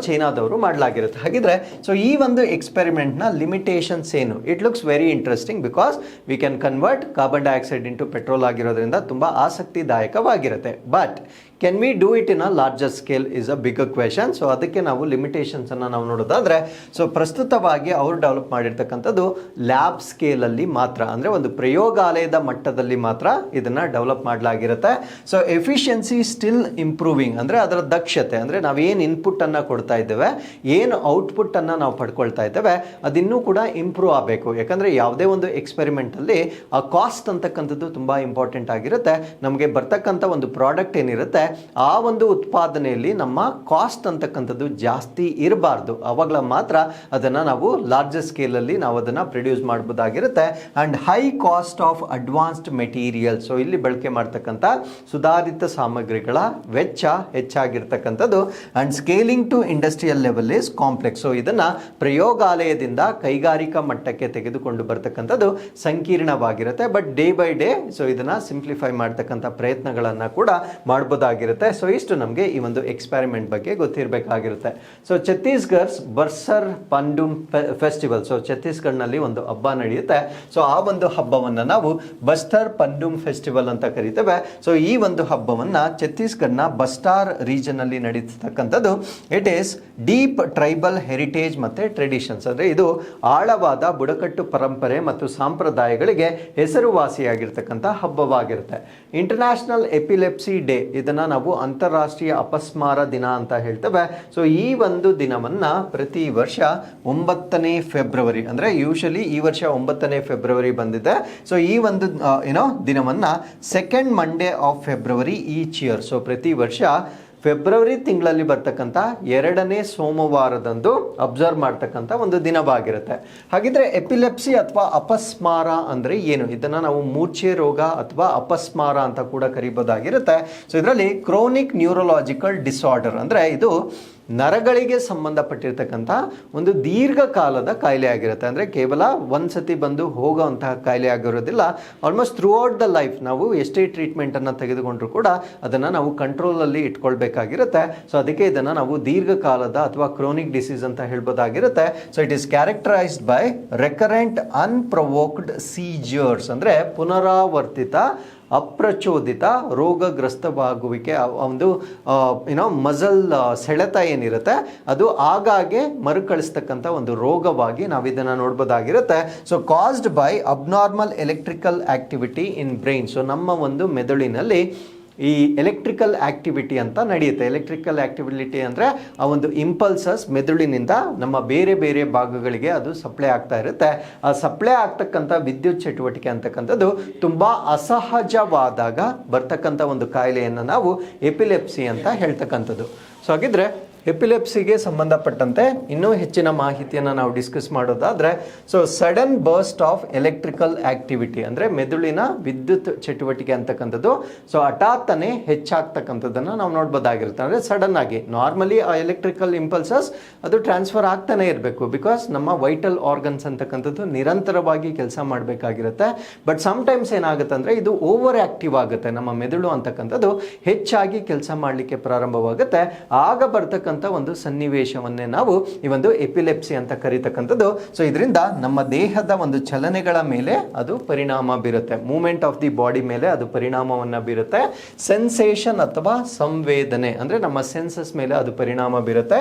ಚೈನಾದವರು ಮಾಡಲಾಗಿರುತ್ತೆ. ಹಾಗಿದ್ರೆ ಸೊ ಈ ಒಂದು ಎಕ್ಸ್ಪೆರಿಮೆಂಟ್ನ ಲಿಮಿಟೇಷನ್ಸ್ ಏನು? It looks very interesting because we can convert carbon dioxide into petrol ಆಗಿರೋದ್ರಿಂದ ತುಂಬ ಆಸಕ್ತಿದಾಯಕವಾಗಿರುತ್ತೆ. But can we do it in a larger scale is a big question. So ಅದಕ್ಕೆ ನಾವು ಲಿಮಿಟೇಷನ್ಸನ್ನು ನಾವು ನೋಡೋದಾದರೆ ಸೊ ಪ್ರಸ್ತುತವಾಗಿ ಅವರು ಡೆವಲಪ್ ಮಾಡಿರ್ತಕ್ಕಂಥದ್ದು ಲ್ಯಾಬ್ ಸ್ಕೇಲಲ್ಲಿ ಮಾತ್ರ, ಅಂದರೆ ಒಂದು ಪ್ರಯೋಗಾಲಯದ ಮಟ್ಟದಲ್ಲಿ ಮಾತ್ರ ಇದನ್ನು ಡೆವಲಪ್ ಮಾಡಲಾಗಿರುತ್ತೆ. ಸೊ ಎಫಿಷಿಯನ್ಸಿ ಸ್ಟಿಲ್ ಇಂಪ್ರೂವಿಂಗ್, ಅಂದರೆ ಅದರ ದಕ್ಷತೆ, ಅಂದರೆ ನಾವೇನು ಇನ್ಪುಟ್ಟನ್ನು ಕೊಡ್ತಾ ಇದ್ದೇವೆ, ಏನು ಔಟ್ಪುಟ್ಟನ್ನು ನಾವು ಪಡ್ಕೊಳ್ತಾ ಇದ್ದೇವೆ ಅದಿನ್ನೂ ಕೂಡ ಇಂಪ್ರೂವ್ ಆಗಬೇಕು. ಯಾಕಂದರೆ ಯಾವುದೇ ಒಂದು ಎಕ್ಸ್ಪೆರಿಮೆಂಟಲ್ಲಿ ಆ ಕಾಸ್ಟ್ ಅಂತಕ್ಕಂಥದ್ದು ತುಂಬ ಇಂಪಾರ್ಟೆಂಟ್ ಆಗಿರುತ್ತೆ. ನಮಗೆ ಬರ್ತಕ್ಕಂಥ ಒಂದು ಪ್ರಾಡಕ್ಟ್ ಏನಿರುತ್ತೆ ಆ ಒಂದು ಉತ್ಪಾದನೆಯಲ್ಲಿ ನಮ್ಮ ಕಾಸ್ಟ್ ಅಂತಕ್ಕಂಥದ್ದು ಜಾಸ್ತಿ ಇರಬಾರ್ದು. ಆವಾಗಲ ಮಾತ್ರ ಅದನ್ನು ನಾವು ಲಾರ್ಜರ್ ಸ್ಕೇಲಲ್ಲಿ ನಾವು ಅದನ್ನು ಪ್ರೊಡ್ಯೂಸ್ ಮಾಡ್ಬೋದಾಗಿರುತ್ತೆ. And high cost of advanced material, so ಇಲ್ಲಿ ಬಳಕೆ ಮಾಡ್ತಕ್ಕಂಥ ಸುಧಾರಿತ ಸಾಮಗ್ರಿಗಳ ವೆಚ್ಚ ಹೆಚ್ಚಾಗಿರ್ತಕ್ಕಂಥದ್ದು. And scaling to industrial level is complex. So ಇದನ್ನು ಪ್ರಯೋಗಾಲಯದಿಂದ ಕೈಗಾರಿಕಾ ಮಟ್ಟಕ್ಕೆ ತೆಗೆದುಕೊಂಡು ಬರ್ತಕ್ಕಂಥದ್ದು ಸಂಕೀರ್ಣವಾಗಿರುತ್ತೆ. But day by day so ಇದನ್ನು ಸಿಂಪ್ಲಿಫೈ ಮಾಡ್ತಕ್ಕಂಥ ಪ್ರಯತ್ನಗಳನ್ನು ಕೂಡ ಮಾಡ್ಬೋದಾಗಿರುತ್ತೆ. ಸೊ ಇಷ್ಟು ನಮಗೆ ಈ ಒಂದು ಎಕ್ಸ್ಪೆರಿಮೆಂಟ್ ಬಗ್ಗೆ ಗೊತ್ತಿರಬೇಕಾಗಿರುತ್ತೆ. ಸೊ ಛತ್ತೀಸ್ಗಢ್ ಬರ್ಸರ್ ಪಂಡುಮ್ ಫೆಸ್ಟಿವಲ್, ಸೊ ಛತ್ತೀಸ್ಗಢ್ನಲ್ಲಿ ಒಂದು ಹಬ್ಬ ನಡೆಯುತ್ತೆ. ಸೊ ಆ ಒಂದು ಹಬ್ಬವನ್ನು ನಾವು ಬಸ್ತರ್ ಪಂಡುಮ್ ಫೆಸ್ಟಿವಲ್ ಅಂತ ಕರಿತೇವೆ. ಸೊ ಈ ಒಂದು ಹಬ್ಬವನ್ನು ಛತ್ತೀಸ್ಗಢ್ನ ಬಸ್ಟಾರ್ ರೀಜನ್ ಅಲ್ಲಿ ನಡೀತಕ್ಕಂಥದ್ದು. It is deep tribal heritage ಮತ್ತು ಟ್ರೆಡಿಷನ್ಸ್, ಅಂದರೆ ಇದು ಆಳವಾದ ಬುಡಕಟ್ಟು ಪರಂಪರೆ ಮತ್ತು ಸಂಪ್ರದಾಯಗಳಿಗೆ ಹೆಸರುವಾಸಿಯಾಗಿರ್ತಕ್ಕಂಥ ಹಬ್ಬವಾಗಿರುತ್ತೆ. ಇಂಟರ್ನ್ಯಾಷನಲ್ ಎಪಿಲೆಪ್ಸಿ ಡೇ, ಇದನ್ನು ನಾವು ಅಂತಾರಾಷ್ಟ್ರೀಯ ಅಪಸ್ಮಾರ ದಿನ ಅಂತ ಹೇಳ್ತೇವೆ. ಸೊ ಈ ಒಂದು ದಿನವನ್ನು ಪ್ರತಿ ವರ್ಷ 9ನೇ ಫೆಬ್ರವರಿ, ಅಂದರೆ ಯೂಶಲಿ ಈ ವರ್ಷ 9ನೇ ಫೆಬ್ರವರಿ ಬಂದಿದೆ. ಸೊ ಈ ಒಂದು ದಿನವನ್ನು second Monday of February each year, so ಪ್ರತಿ ವರ್ಷ ಫೆಬ್ರವರಿ ತಿಂಗಳಲ್ಲಿ ಬರ್ತಕ್ಕಂಥ 2ನೇ ಸೋಮವಾರದಂದು ಅಬ್ಸರ್ವ್ ಮಾಡ್ತಕ್ಕಂಥ ಒಂದು ದಿನವಾಗಿರುತ್ತೆ. ಹಾಗಿದ್ರೆ ಎಪಿಲೆಪ್ಸಿ ಅಥವಾ ಅಪಸ್ಮಾರ ಅಂದರೆ ಏನು? ಇದನ್ನು ನಾವು ಮೂರ್ಛೆ ರೋಗ ಅಥವಾ ಅಪಸ್ಮಾರ ಅಂತ ಕೂಡ ಕರಿಬೋದಾಗಿರುತ್ತೆ. ಸೊ ಇದರಲ್ಲಿ ಕ್ರೋನಿಕ್ ನ್ಯೂರೋಲಾಜಿಕಲ್ ಡಿಸಾರ್ಡರ್, ಅಂದರೆ ಇದು ನರಗಳಿಗೆ ಸಂಬಂಧಪಟ್ಟಿರ್ತಕ್ಕಂಥ ಒಂದು ದೀರ್ಘಕಾಲದ ಕಾಯಿಲೆ ಆಗಿರುತ್ತೆ. ಅಂದರೆ ಕೇವಲ ಒಂದು ಸತಿ ಬಂದು ಹೋಗೋವಂತಹ ಕಾಯಿಲೆ ಆಗಿರೋದಿಲ್ಲ. Almost through out the life ನಾವು ಎಷ್ಟೇ ಟ್ರೀಟ್ಮೆಂಟನ್ನು ತೆಗೆದುಕೊಂಡ್ರೂ ಕೂಡ ಅದನ್ನು ನಾವು ಕಂಟ್ರೋಲಲ್ಲಿ ಇಟ್ಕೊಳ್ಬೇಕಾಗಿರುತ್ತೆ. ಸೊ ಅದಕ್ಕೆ ಇದನ್ನು ನಾವು ದೀರ್ಘಕಾಲದ ಅಥವಾ ಕ್ರೋನಿಕ್ ಡಿಸೀಸ್ ಅಂತ ಹೇಳ್ಬೋದಾಗಿರುತ್ತೆ. So it is characterized by recurrent unprovoked seizures, ಅಂದರೆ ಪುನರಾವರ್ತಿತ ಅಪ್ರಚೋದಿತ ರೋಗಗ್ರಸ್ತವಾಗುವಿಕೆ. ಒಂದು ಮಜಲ್ ಸೆಳೆತ ಏನಿರುತ್ತೆ ಅದು ಆಗಾಗ್ಗೆ ಮರುಕಳಿಸ್ತಕ್ಕಂಥ ಒಂದು ರೋಗವಾಗಿ ನಾವು ಇದನ್ನು ನೋಡ್ಬೋದಾಗಿರುತ್ತೆ. So caused by abnormal electrical activity in brain. So ನಮ್ಮ ಒಂದು ಮೆದುಳಿನಲ್ಲಿ ಈ ಎಲೆಕ್ಟ್ರಿಕಲ್ ಆಕ್ಟಿವಿಟಿ ಅಂತ ನಡೆಯುತ್ತೆ. ಎಲೆಕ್ಟ್ರಿಕಲ್ ಆಕ್ಟಿವಿಟಿ ಅಂದರೆ ಆ ಒಂದು ಇಂಪಲ್ಸಸ್ ಮೆದುಳಿನಿಂದ ನಮ್ಮ ಬೇರೆ ಬೇರೆ ಭಾಗಗಳಿಗೆ ಅದು ಸಪ್ಲೈ ಆಗ್ತಾ ಇರುತ್ತೆ. ಆ ಸಪ್ಲೈ ಆಗ್ತಕ್ಕಂಥ ವಿದ್ಯುತ್ ಚಟುವಟಿಕೆ ಅಂತಕ್ಕಂಥದ್ದು ತುಂಬ ಅಸಹಜವಾದಾಗ ಬರ್ತಕ್ಕಂಥ ಒಂದು ಕಾಯಿಲೆಯನ್ನು ನಾವು ಎಪಿಲೆಪ್ಸಿ ಅಂತ ಹೇಳ್ತಕ್ಕಂಥದ್ದು. ಸೊ ಹಾಗಿದ್ರೆ ಎಪಿಲೆಪ್ಸಿಗೆ ಸಂಬಂಧಪಟ್ಟಂತೆ ಇನ್ನೂ ಹೆಚ್ಚಿನ ಮಾಹಿತಿಯನ್ನು ನಾವು ಡಿಸ್ಕಸ್ ಮಾಡೋದಾದರೆ, so sudden burst of electrical activity, ಅಂದರೆ ಮೆದುಳಿನ ವಿದ್ಯುತ್ ಚಟುವಟಿಕೆ ಅಂತಕ್ಕಂಥದ್ದು ಸೊ ಹಠಾತ್ತನೆ ಹೆಚ್ಚಾಗ್ತಕ್ಕಂಥದ್ದನ್ನು ನಾವು ನೋಡ್ಬೋದಾಗಿರುತ್ತೆ. ಅಂದರೆ ಸಡನ್ ಆಗಿ ನಾರ್ಮಲಿ ಆ ಎಲೆಕ್ಟ್ರಿಕಲ್ ಇಂಪಲ್ಸಸ್ ಅದು ಟ್ರಾನ್ಸ್ಫರ್ ಆಗ್ತಾನೆ ಇರಬೇಕು, ಬಿಕಾಸ್ ನಮ್ಮ ವೈಟಲ್ ಆರ್ಗನ್ಸ್ ಅಂತಕ್ಕಂಥದ್ದು ನಿರಂತರವಾಗಿ ಕೆಲಸ ಮಾಡಬೇಕಾಗಿರುತ್ತೆ. ಬಟ್ ಸಮ್ಟೈಮ್ಸ್ ಏನಾಗುತ್ತೆ ಅಂದರೆ ಇದು ಓವರ್ ಆಕ್ಟಿವ್ ಆಗುತ್ತೆ, ನಮ್ಮ ಮೆದುಳು ಅಂತಕ್ಕಂಥದ್ದು ಹೆಚ್ಚಾಗಿ ಕೆಲಸ ಮಾಡಲಿಕ್ಕೆ ಪ್ರಾರಂಭವಾಗುತ್ತೆ. ಆಗ ಬರ್ತಕ್ಕಂಥ ಒಂದು ಸನ್ನಿವೇಶವನ್ನೇ ನಾವು ಈ ಒಂದು ಎಪಿಲೆಪ್ಸಿ ಅಂತ ಕರೀತಕ್ಕಂಥದ್ದು. ಸೊ ಇದರಿಂದ ನಮ್ಮ ದೇಹದ ಒಂದು ಚಲನೆಗಳ ಮೇಲೆ ಅದು ಪರಿಣಾಮ ಬೀರುತ್ತೆ, ಮೂವ್ಮೆಂಟ್ ಆಫ್ ದಿ ಬಾಡಿ ಮೇಲೆ ಅದು ಪರಿಣಾಮವನ್ನು ಬೀರುತ್ತೆ. ಸೆನ್ಸೇಷನ್ ಅಥವಾ ಸಂವೇದನೆ, ಅಂದರೆ ನಮ್ಮ ಸೆನ್ಸಸ್ ಮೇಲೆ ಅದು ಪರಿಣಾಮ ಬೀರುತ್ತೆ.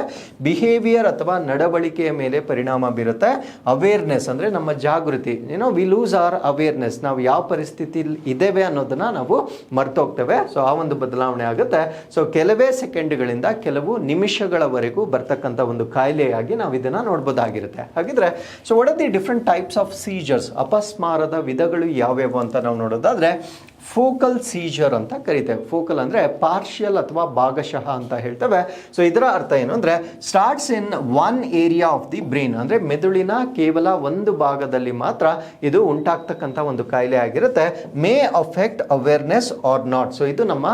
ಬಿಹೇವಿಯರ್ ಅಥವಾ ನಡವಳಿಕೆಯ ಮೇಲೆ ಪರಿಣಾಮ ಬೀರುತ್ತೆ. ಅವೇರ್ನೆಸ್, ಅಂದರೆ ನಮ್ಮ ಜಾಗೃತಿ, ವಿ ಲೂಸ್ ಅವರ್ ಅವೇರ್ನೆಸ್, ನಾವು ಯಾವ ಪರಿಸ್ಥಿತಿಯಲ್ಲಿ ಇದ್ದೇವೆ ಅನ್ನೋದನ್ನ ನಾವು ಮರ್ತೋಗ್ತೇವೆ. ಸೊ ಆ ಒಂದು ಬದಲಾವಣೆ ಆಗುತ್ತೆ. ಸೊ ಕೆಲವೇ ಸೆಕೆಂಡ್ಗಳಿಂದ ಕೆಲವು ನಿಮಿಷಗಳವರೆಗೂ ಬರ್ತಕ್ಕಂಥ ಒಂದು ಕಾಯಿಲೆಯಾಗಿ ನಾವು ಇದನ್ನು ನೋಡ್ಬೋದಾಗಿರುತ್ತೆ. ಹಾಗಿದ್ರೆ so what are the different types of seizures, ಅಪಸ್ಮಾರದ ವಿಧಗಳು ಯಾವ್ಯಾವು ಅಂತ ನಾವು ನೋಡೋದಾದ್ರೆ, ಫೋಕಲ್ ಸೀಜರ್ ಅಂತ ಕರಿತೇವೆ. ಫೋಕಲ್ ಅಂದರೆ ಪಾರ್ಷಿಯಲ್ ಅಥವಾ ಭಾಗಶಃ ಅಂತ ಹೇಳ್ತೇವೆ. ಸೊ ಇದರ ಅರ್ಥ ಏನು ಅಂದರೆ starts in one area of the brain, ಅಂದರೆ ಮೆದುಳಿನ ಕೇವಲ ಒಂದು ಭಾಗದಲ್ಲಿ ಮಾತ್ರ ಇದು ಉಂಟಾಗ್ತಕ್ಕಂಥ ಒಂದು ಕಾಯಿಲೆ ಆಗಿರುತ್ತೆ. May affect awareness or not. So ಇದು ನಮ್ಮ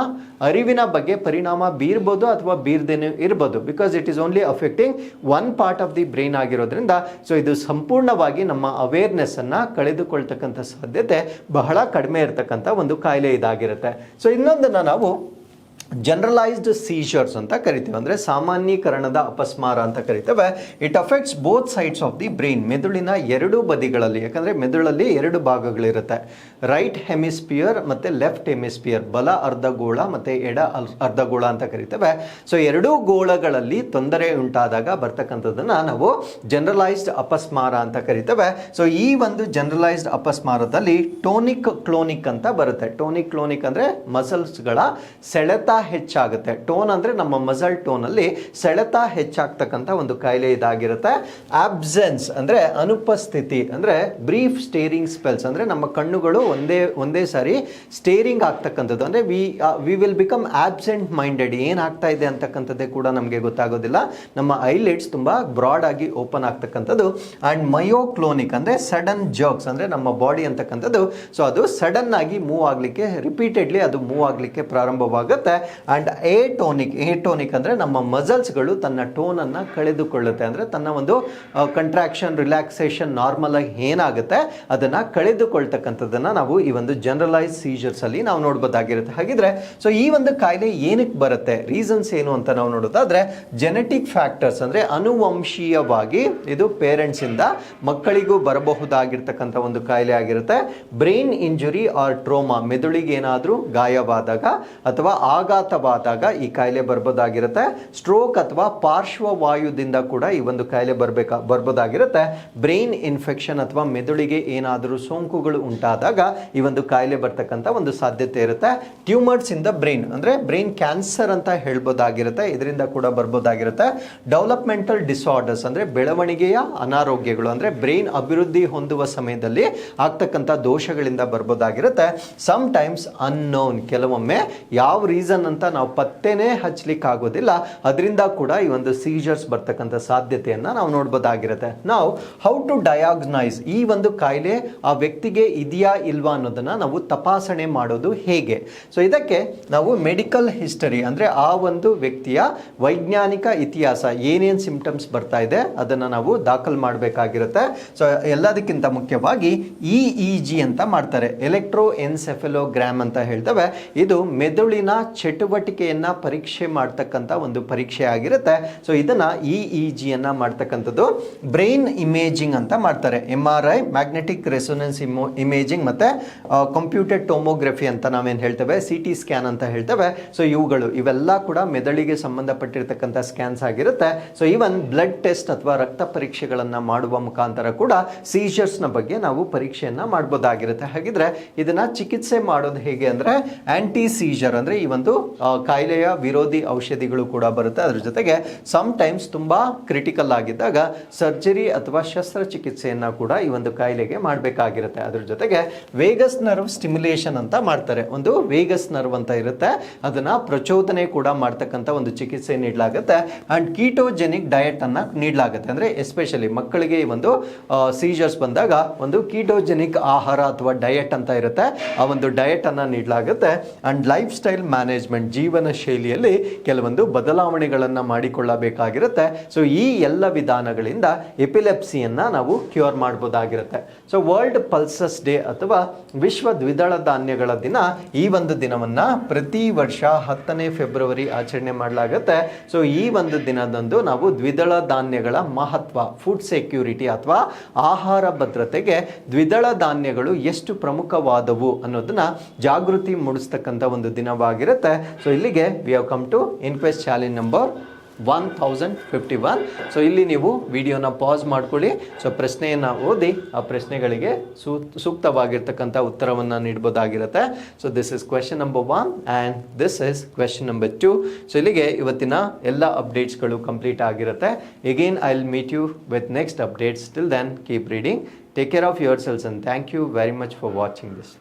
ಅರಿವಿನ ಬಗ್ಗೆ ಪರಿಣಾಮ ಬೀರ್ಬೋದು ಅಥವಾ ಬೀರ್ದೇನೆ ಇರ್ಬೋದು, because it is only affecting one part of the brain ಆಗಿರೋದ್ರಿಂದ ಸೊ ಇದು ಸಂಪೂರ್ಣವಾಗಿ ನಮ್ಮ ಅವೇರ್ನೆಸ್ ಅನ್ನ ಕಳೆದುಕೊಳ್ತಕ್ಕಂಥ ಸಾಧ್ಯತೆ ಬಹಳ ಕಡಿಮೆ ಇರತಕ್ಕಂಥ ಒಂದು ಕಾಯಿಲೆ ಇದಾಗಿರುತ್ತೆ. ಸೊ ಇನ್ನೊಂದನ್ನು ನಾವು ಜನರಲೈಸ್ಡ್ ಸೀಜರ್ಸ್ ಅಂತ ಕರಿತೇವೆ, ಅಂದರೆ ಸಾಮಾನ್ಯೀಕರಣದ ಅಪಸ್ಮಾರ ಅಂತ ಕರಿತೇವೆ. It affects both sides of the brain, ಮೆದುಳಿನ ಎರಡೂ ಬದಿಗಳಲ್ಲಿ. ಯಾಕಂದರೆ ಮೆದುಳಲ್ಲಿ ಎರಡು ಭಾಗಗಳಿರುತ್ತೆ, ರೈಟ್ ಹೆಮಿಸ್ಪಿಯರ್ ಮತ್ತು ಲೆಫ್ಟ್ ಹೆಮಿಸ್ಪಿಯರ್, ಬಲ ಅರ್ಧಗೋಳ ಮತ್ತು ಎಡ ಅರ್ಧಗೋಳ ಅಂತ ಕರಿತೇವೆ. ಸೊ ಎರಡೂ ಗೋಳಗಳಲ್ಲಿ ತೊಂದರೆ ಉಂಟಾದಾಗ ಬರ್ತಕ್ಕಂಥದ್ದನ್ನು ನಾವು ಜನರಲೈಸ್ಡ್ ಅಪಸ್ಮಾರ ಅಂತ ಕರಿತೇವೆ. ಸೊ ಈ ಒಂದು ಜನರಲೈಸ್ಡ್ ಅಪಸ್ಮಾರದಲ್ಲಿ ಟೋನಿಕ್ ಕ್ಲೋನಿಕ್ ಅಂತ ಬರುತ್ತೆ. ಟೋನಿಕ್ ಕ್ಲೋನಿಕ್ ಅಂದರೆ ಮಸಲ್ಸ್ಗಳ ಸೆಳೆತ ಹೆಚ್ಚಾಗುತ್ತೆ. ಟೋನ್ ಅಂದರೆ ನಮ್ಮ ಮಸಲ್ ಟೋನ್ ಅಲ್ಲಿ ಸೆಳೆತ ಹೆಚ್ಚಾಗ್ತಕ್ಕಂಥ ಒಂದು ಕಾಯಿಲೆ ಇದಾಗಿರುತ್ತೆ. ಆಬ್ಸೆನ್ಸ್ ಅಂದರೆ ಅನುಪಸ್ಥಿತಿ, ಅಂದರೆ ಬ್ರೀಫ್ ಸ್ಟೇರಿಂಗ್ ಸ್ಪೆಲ್ಸ್, ಅಂದರೆ ನಮ್ಮ ಕಣ್ಣುಗಳು ಒಂದೇ ಸಾರಿ ಸ್ಟೇರಿಂಗ್ ಆಗ್ತಕ್ಕಂಥದ್ದು, ಅಂದರೆ we will become absent minded. ಏನಾಗ್ತಾ ಇದೆ ಅಂತಕ್ಕಂಥದ್ದೇ ಕೂಡ ನಮಗೆ ಗೊತ್ತಾಗೋದಿಲ್ಲ. ನಮ್ಮ ಐಲಿಡ್ಸ್ ತುಂಬ ಬ್ರಾಡ್ ಆಗಿ ಓಪನ್ ಆಗ್ತಕ್ಕಂಥದ್ದು. ಆ್ಯಂಡ್ ಮಯೋಕ್ಲೋನಿಕ್ ಅಂದರೆ ಸಡನ್ ಜರ್ಕ್ಸ್, ಅಂದರೆ ನಮ್ಮ ಬಾಡಿ ಅಂತಕ್ಕಂಥದ್ದು ಸೊ ಅದು ಸಡನ್ ಆಗಿ ಮೂವ್ ಆಗಲಿಕ್ಕೆ, ರಿಪೀಟೆಡ್ಲಿ ಅದು ಮೂವ್ ಆಗಲಿಕ್ಕೆ ಪ್ರಾರಂಭವಾಗುತ್ತೆ. ಅಂಡ್ ಏಟೋನಿಕ್ ಅಂದರೆ ನಮ್ಮ ಮಸಲ್ಸ್ಗಳು ತನ್ನ ಟೋನನ್ನು ಕಳೆದುಕೊಳ್ಳುತ್ತೆ, ಅಂದರೆ ತನ್ನ ಒಂದು ಕಂಟ್ರಾಕ್ಷನ್ ರಿಲ್ಯಾಕ್ಸೇಷನ್ ನಾರ್ಮಲ್ ಆಗಿ ಏನಾಗುತ್ತೆ ಅದನ್ನು ಕಳೆದುಕೊಳ್ತಕ್ಕಂಥದ್ದನ್ನು ನಾವು ಈ ಒಂದು ಜನರಲೈಸ್ ಸೀಜರ್ಸ್ ಅಲ್ಲಿ ನಾವು ನೋಡ್ಬೋದಾಗಿರುತ್ತೆ. ಹಾಗಿದ್ರೆ ಸೊ ಈ ಒಂದು ಕಾಯಿಲೆ ಏನಕ್ಕೆ ಬರುತ್ತೆ, ರೀಸನ್ಸ್ ಏನು ಅಂತ ನಾವು ನೋಡೋದಾದ್ರೆ ಜೆನೆಟಿಕ್ ಫ್ಯಾಕ್ಟರ್ಸ್, ಅಂದರೆ ಅನುವಂಶೀಯವಾಗಿ ಇದು ಪೇರೆಂಟ್ಸ್ ಇಂದ ಮಕ್ಕಳಿಗೂ ಬರಬಹುದಾಗಿರ್ತಕ್ಕಂಥ ಒಂದು ಕಾಯಿಲೆ ಆಗಿರುತ್ತೆ. ಬ್ರೈನ್ ಇಂಜುರಿ ಆರ್ ಟ್ರೋಮಾ, ಮೆದುಳಿಗೆ ಏನಾದರೂ ಗಾಯವಾದಾಗ ಅಥವಾ ಆಘಾತವಾದಾಗ ಈ ಕಾಯಿಲೆ ಬರ್ಬೋದಾಗಿರುತ್ತೆ. ಸ್ಟ್ರೋಕ್ ಅಥವಾ ಪಾರ್ಶ್ವವಾಯುದಿಂದ ಕೂಡ ಈ ಒಂದು ಕಾಯಿಲೆ ಬರ್ಬೋದಾಗಿರುತ್ತೆ. ಬ್ರೈನ್ ಇನ್ಫೆಕ್ಷನ್ ಅಥವಾ ಮೆದುಳಿಗೆ ಏನಾದರೂ ಸೋಂಕುಗಳು ಉಂಟಾದಾಗ ಈ ಒಂದು ಕಾಯಿಲೆ ಬರ್ತಕ್ಕಂಥ ಒಂದು ಸಾಧ್ಯತೆ ಇರುತ್ತೆ. ಟ್ಯೂಮರ್ಸ್ ಇನ್ ದ ಬ್ರೈನ್, ಅಂದರೆ ಬ್ರೈನ್ ಕ್ಯಾನ್ಸರ್ ಅಂತ ಹೇಳ್ಬೋದಾಗಿರುತ್ತೆ, ಇದರಿಂದ ಕೂಡ ಬರ್ಬೋದಾಗಿರುತ್ತೆ. ಡೆವಲಪ್ಮೆಂಟಲ್ ಡಿಸಾರ್ಡರ್ಸ್, ಅಂದರೆ ಬೆಳವಣಿಗೆಯ ಅನಾರೋಗ್ಯಗಳು, ಅಂದರೆ ಬ್ರೈನ್ ಅಭಿವೃದ್ಧಿ ಹೊಂದುವ ಸಮಯದಲ್ಲಿ ಆಗ್ತಕ್ಕಂಥ ದೋಷಗಳಿಂದ ಬರ್ಬೋದಾಗಿರುತ್ತೆ. ಸಮ್ ಟೈಮ್ಸ್ ಅನ್ನೋನ್, ಕೆಲವೊಮ್ಮೆ ಯಾವ ರೀಸನ್ ಅಂತ ನಾವು ಪತ್ತೆನೇ ಹಚ್ಚಲಿಕ್ಕೆ ಆಗೋದಿಲ್ಲ, ಅದರಿಂದ ಕೂಡ ಈ ಒಂದು ಸೀಜರ್ಸ್ ಬರ್ತಕ್ಕಂಥ ಸಾಧ್ಯತೆಯನ್ನು ನಾವು ನೋಡ್ಬೋದಾಗಿರುತ್ತೆ. ನಾವು ಹೌ ಟು ಡಯಾಗ್ನೈಸ್, ಈ ಒಂದು ಕಾಯಿಲೆ ಆ ವ್ಯಕ್ತಿಗೆ ಇದೆಯಾ ಇಲ್ವಾ ಅನ್ನೋದನ್ನ ನಾವು ತಪಾಸಣೆ ಮಾಡೋದು ಹೇಗೆ. ಸೊ ಇದಕ್ಕೆ ನಾವು ಮೆಡಿಕಲ್ ಹಿಸ್ಟರಿ, ಅಂದರೆ ಆ ಒಂದು ವ್ಯಕ್ತಿಯ ವೈಜ್ಞಾನಿಕ ಇತಿಹಾಸ, ಏನೇನು ಸಿಂಪ್ಟಮ್ಸ್ ಬರ್ತಾ ಇದೆ ಅದನ್ನು ನಾವು ದಾಖಲು ಮಾಡಬೇಕಾಗಿರುತ್ತೆ. ಸೊ ಎಲ್ಲದಕ್ಕಿಂತ ಮುಖ್ಯವಾಗಿ ಇಇಜಿ ಅಂತ ಮಾಡ್ತಾರೆ, ಎಲೆಕ್ಟ್ರೋ ಎನ್ಸೆಫೆಲೋಗ್ರಾಮ್ ಅಂತ ಹೇಳ್ತೇವೆ. ಇದು ಮೆದುಳಿನ ಚಟುವಟಿಕೆಯನ್ನ ಪರೀಕ್ಷೆ ಮಾಡ್ತಕ್ಕಂಥ ಒಂದು ಪರೀಕ್ಷೆ ಆಗಿರುತ್ತೆ. ಸೊ ಇದನ್ನ ಇಇಜಿಯನ್ನ ಮಾಡ್ತಕ್ಕಂಥದ್ದು. ಬ್ರೈನ್ ಇಮೇಜಿಂಗ್ ಅಂತ ಮಾಡ್ತಾರೆ, MRI, ಮ್ಯಾಗ್ನೆಟಿಕ್ ರೆಸೊನೆನ್ಸ್ ಇಮೇಜಿಂಗ್, ಮತ್ತೆ ಕಂಪ್ಯೂಟರ್ ಟೋಮೋಗ್ರಫಿ ಅಂತ ನಾವೇನು ಹೇಳ್ತೇವೆ, CT ಸ್ಕ್ಯಾನ್ ಅಂತ ಹೇಳ್ತೇವೆ. ಸೊ ಇವೆಲ್ಲ ಕೂಡ ಮೆದುಳಿಗೆ ಸಂಬಂಧಪಟ್ಟಿರ್ತಕ್ಕಂಥ ಸ್ಕ್ಯಾನ್ಸ್ ಆಗಿರುತ್ತೆ. ಸೊ ಇವನ್ ಬ್ಲಡ್ ಟೆಸ್ಟ್ ಅಥವಾ ರಕ್ತ ಪರೀಕ್ಷೆಗಳನ್ನು ಮಾಡುವ ಮುಖಾಂತರ ಕೂಡ ಸೀಜರ್ಸ್ನ ಬಗ್ಗೆ ನಾವು ಪರೀಕ್ಷೆಯನ್ನ ಮಾಡ್ಬೋದಾಗಿರುತ್ತೆ. ಹಾಗಿದ್ರೆ ಇದನ್ನ ಚಿಕಿತ್ಸೆ ಮಾಡೋದು ಹೇಗೆ ಅಂದರೆ ಆಂಟಿ ಸೀಜರ್, ಅಂದರೆ ಈ ಒಂದು ಕಾಯಿಲೆಯ ವಿರೋಧಿ ಔಷಧಿಗಳು ಕೂಡ ಬರುತ್ತೆ. ಅದ್ರ ಜೊತೆಗೆ ಸಮ್ ಟೈಮ್ಸ್ ತುಂಬ ಕ್ರಿಟಿಕಲ್ ಆಗಿದ್ದಾಗ ಸರ್ಜರಿ ಅಥವಾ ಶಸ್ತ್ರಚಿಕಿತ್ಸೆಯನ್ನು ಕೂಡ ಈ ಒಂದು ಕಾಯಿಲೆಗೆ ಮಾಡಬೇಕಾಗಿರುತ್ತೆ. ಅದ್ರ ಜೊತೆಗೆ ವೇಗಸ್ ನರ್ವ್ ಸ್ಟಿಮ್ಯುಲೇಷನ್ ಅಂತ ಮಾಡ್ತಾರೆ, ಒಂದು ವೇಗಸ್ ನರ್ವ್ ಅಂತ ಇರುತ್ತೆ, ಅದನ್ನ ಪ್ರಚೋದನೆ ಕೂಡ ಮಾಡ್ತಕ್ಕಂಥ ಒಂದು ಚಿಕಿತ್ಸೆ ನೀಡಲಾಗುತ್ತೆ. ಅಂಡ್ ಕೀಟೋಜೆನಿಕ್ ಡಯಟ್ ಅನ್ನ ನೀಡಲಾಗುತ್ತೆ, ಅಂದರೆ ಎಸ್ಪೆಷಲಿ ಮಕ್ಕಳಿಗೆ ಈ ಒಂದು ಸೀಜರ್ಸ್ ಬಂದಾಗ ಒಂದು ಕೀಟೋಜೆನಿಕ್ ಆಹಾರ ಅಥವಾ ಡಯಟ್ ಅಂತ ಇರುತ್ತೆ, ಆ ಒಂದು ಡಯಟ್ ಅನ್ನ ನೀಡಲಾಗುತ್ತೆ. ಅಂಡ್ ಲೈಫ್ ಸ್ಟೈಲ್ ಮ್ಯಾನೇಜ್ಮೆಂಟ್, ಜೀವನ ಶೈಲಿಯಲ್ಲಿ ಕೆಲವೊಂದು ಬದಲಾವಣೆಗಳನ್ನು ಮಾಡಿಕೊಳ್ಳಬೇಕಾಗಿರುತ್ತೆ. ಸೊ ಈ ಎಲ್ಲ ವಿಧಾನಗಳಿಂದ ಎಪಿಲೆಪ್ಸಿಯನ್ನ ನಾವು ಕ್ಯೂರ್ ಮಾಡಬಹುದಾಗಿರುತ್ತೆ. ಸೊ ವರ್ಲ್ಡ್ ಪಲ್ಸಸ್ ಡೇ ಅಥವಾ ವಿಶ್ವ ದ್ವಿದಳ ಧಾನ್ಯಗಳ ದಿನ, ಈ ಒಂದು ದಿನವನ್ನ ಪ್ರತಿ ವರ್ಷ 10ನೇ ಫೆಬ್ರವರಿ ಆಚರಣೆ ಮಾಡಲಾಗುತ್ತೆ. ಸೊ ಈ ಒಂದು ದಿನದಂದು ನಾವು ದ್ವಿದಳ ಧಾನ್ಯಗಳ ಮಹತ್ವ, ಫುಡ್ ಸೆಕ್ಯೂರಿಟಿ ಅಥವಾ ಆಹಾರ ಭದ್ರತೆಗೆ ದ್ವಿದಳ ಧಾನ್ಯಗಳು ಎಷ್ಟು ಪ್ರಮುಖವಾದವು ಅನ್ನೋದನ್ನ ಜಾಗೃತಿ ಮೂಡಿಸ್ತಕ್ಕಂಥ ಒಂದು ದಿನವಾಗಿರುತ್ತೆ. ಸೊ ಇಲ್ಲಿಗೆ we have come to inquest challenge number 1051. So ಇಲ್ಲಿ ನೀವು ವಿಡಿಯೋನ ಪಾಸ್ ಮಾಡ್ಕೊಳ್ಳಿ. ಸೊ ಪ್ರಶ್ನೆಯನ್ನು ಓದಿ ಆ ಪ್ರಶ್ನೆಗಳಿಗೆ ಸೂಕ್ತವಾಗಿರ್ತಕ್ಕಂಥ ಉತ್ತರವನ್ನು ನೀಡಬಹುದಾಗಿರುತ್ತೆ. So this is question number 1 and this is question number 2. So ಇಲ್ಲಿಗೆ ಇವತ್ತಿನ ಎಲ್ಲ ಅಪ್ಡೇಟ್ಸ್ಗಳು ಕಂಪ್ಲೀಟ್ ಆಗಿರುತ್ತೆ. Again I will meet you with next updates. Till then keep reading. Take care of your selves and thank you very much for watching this.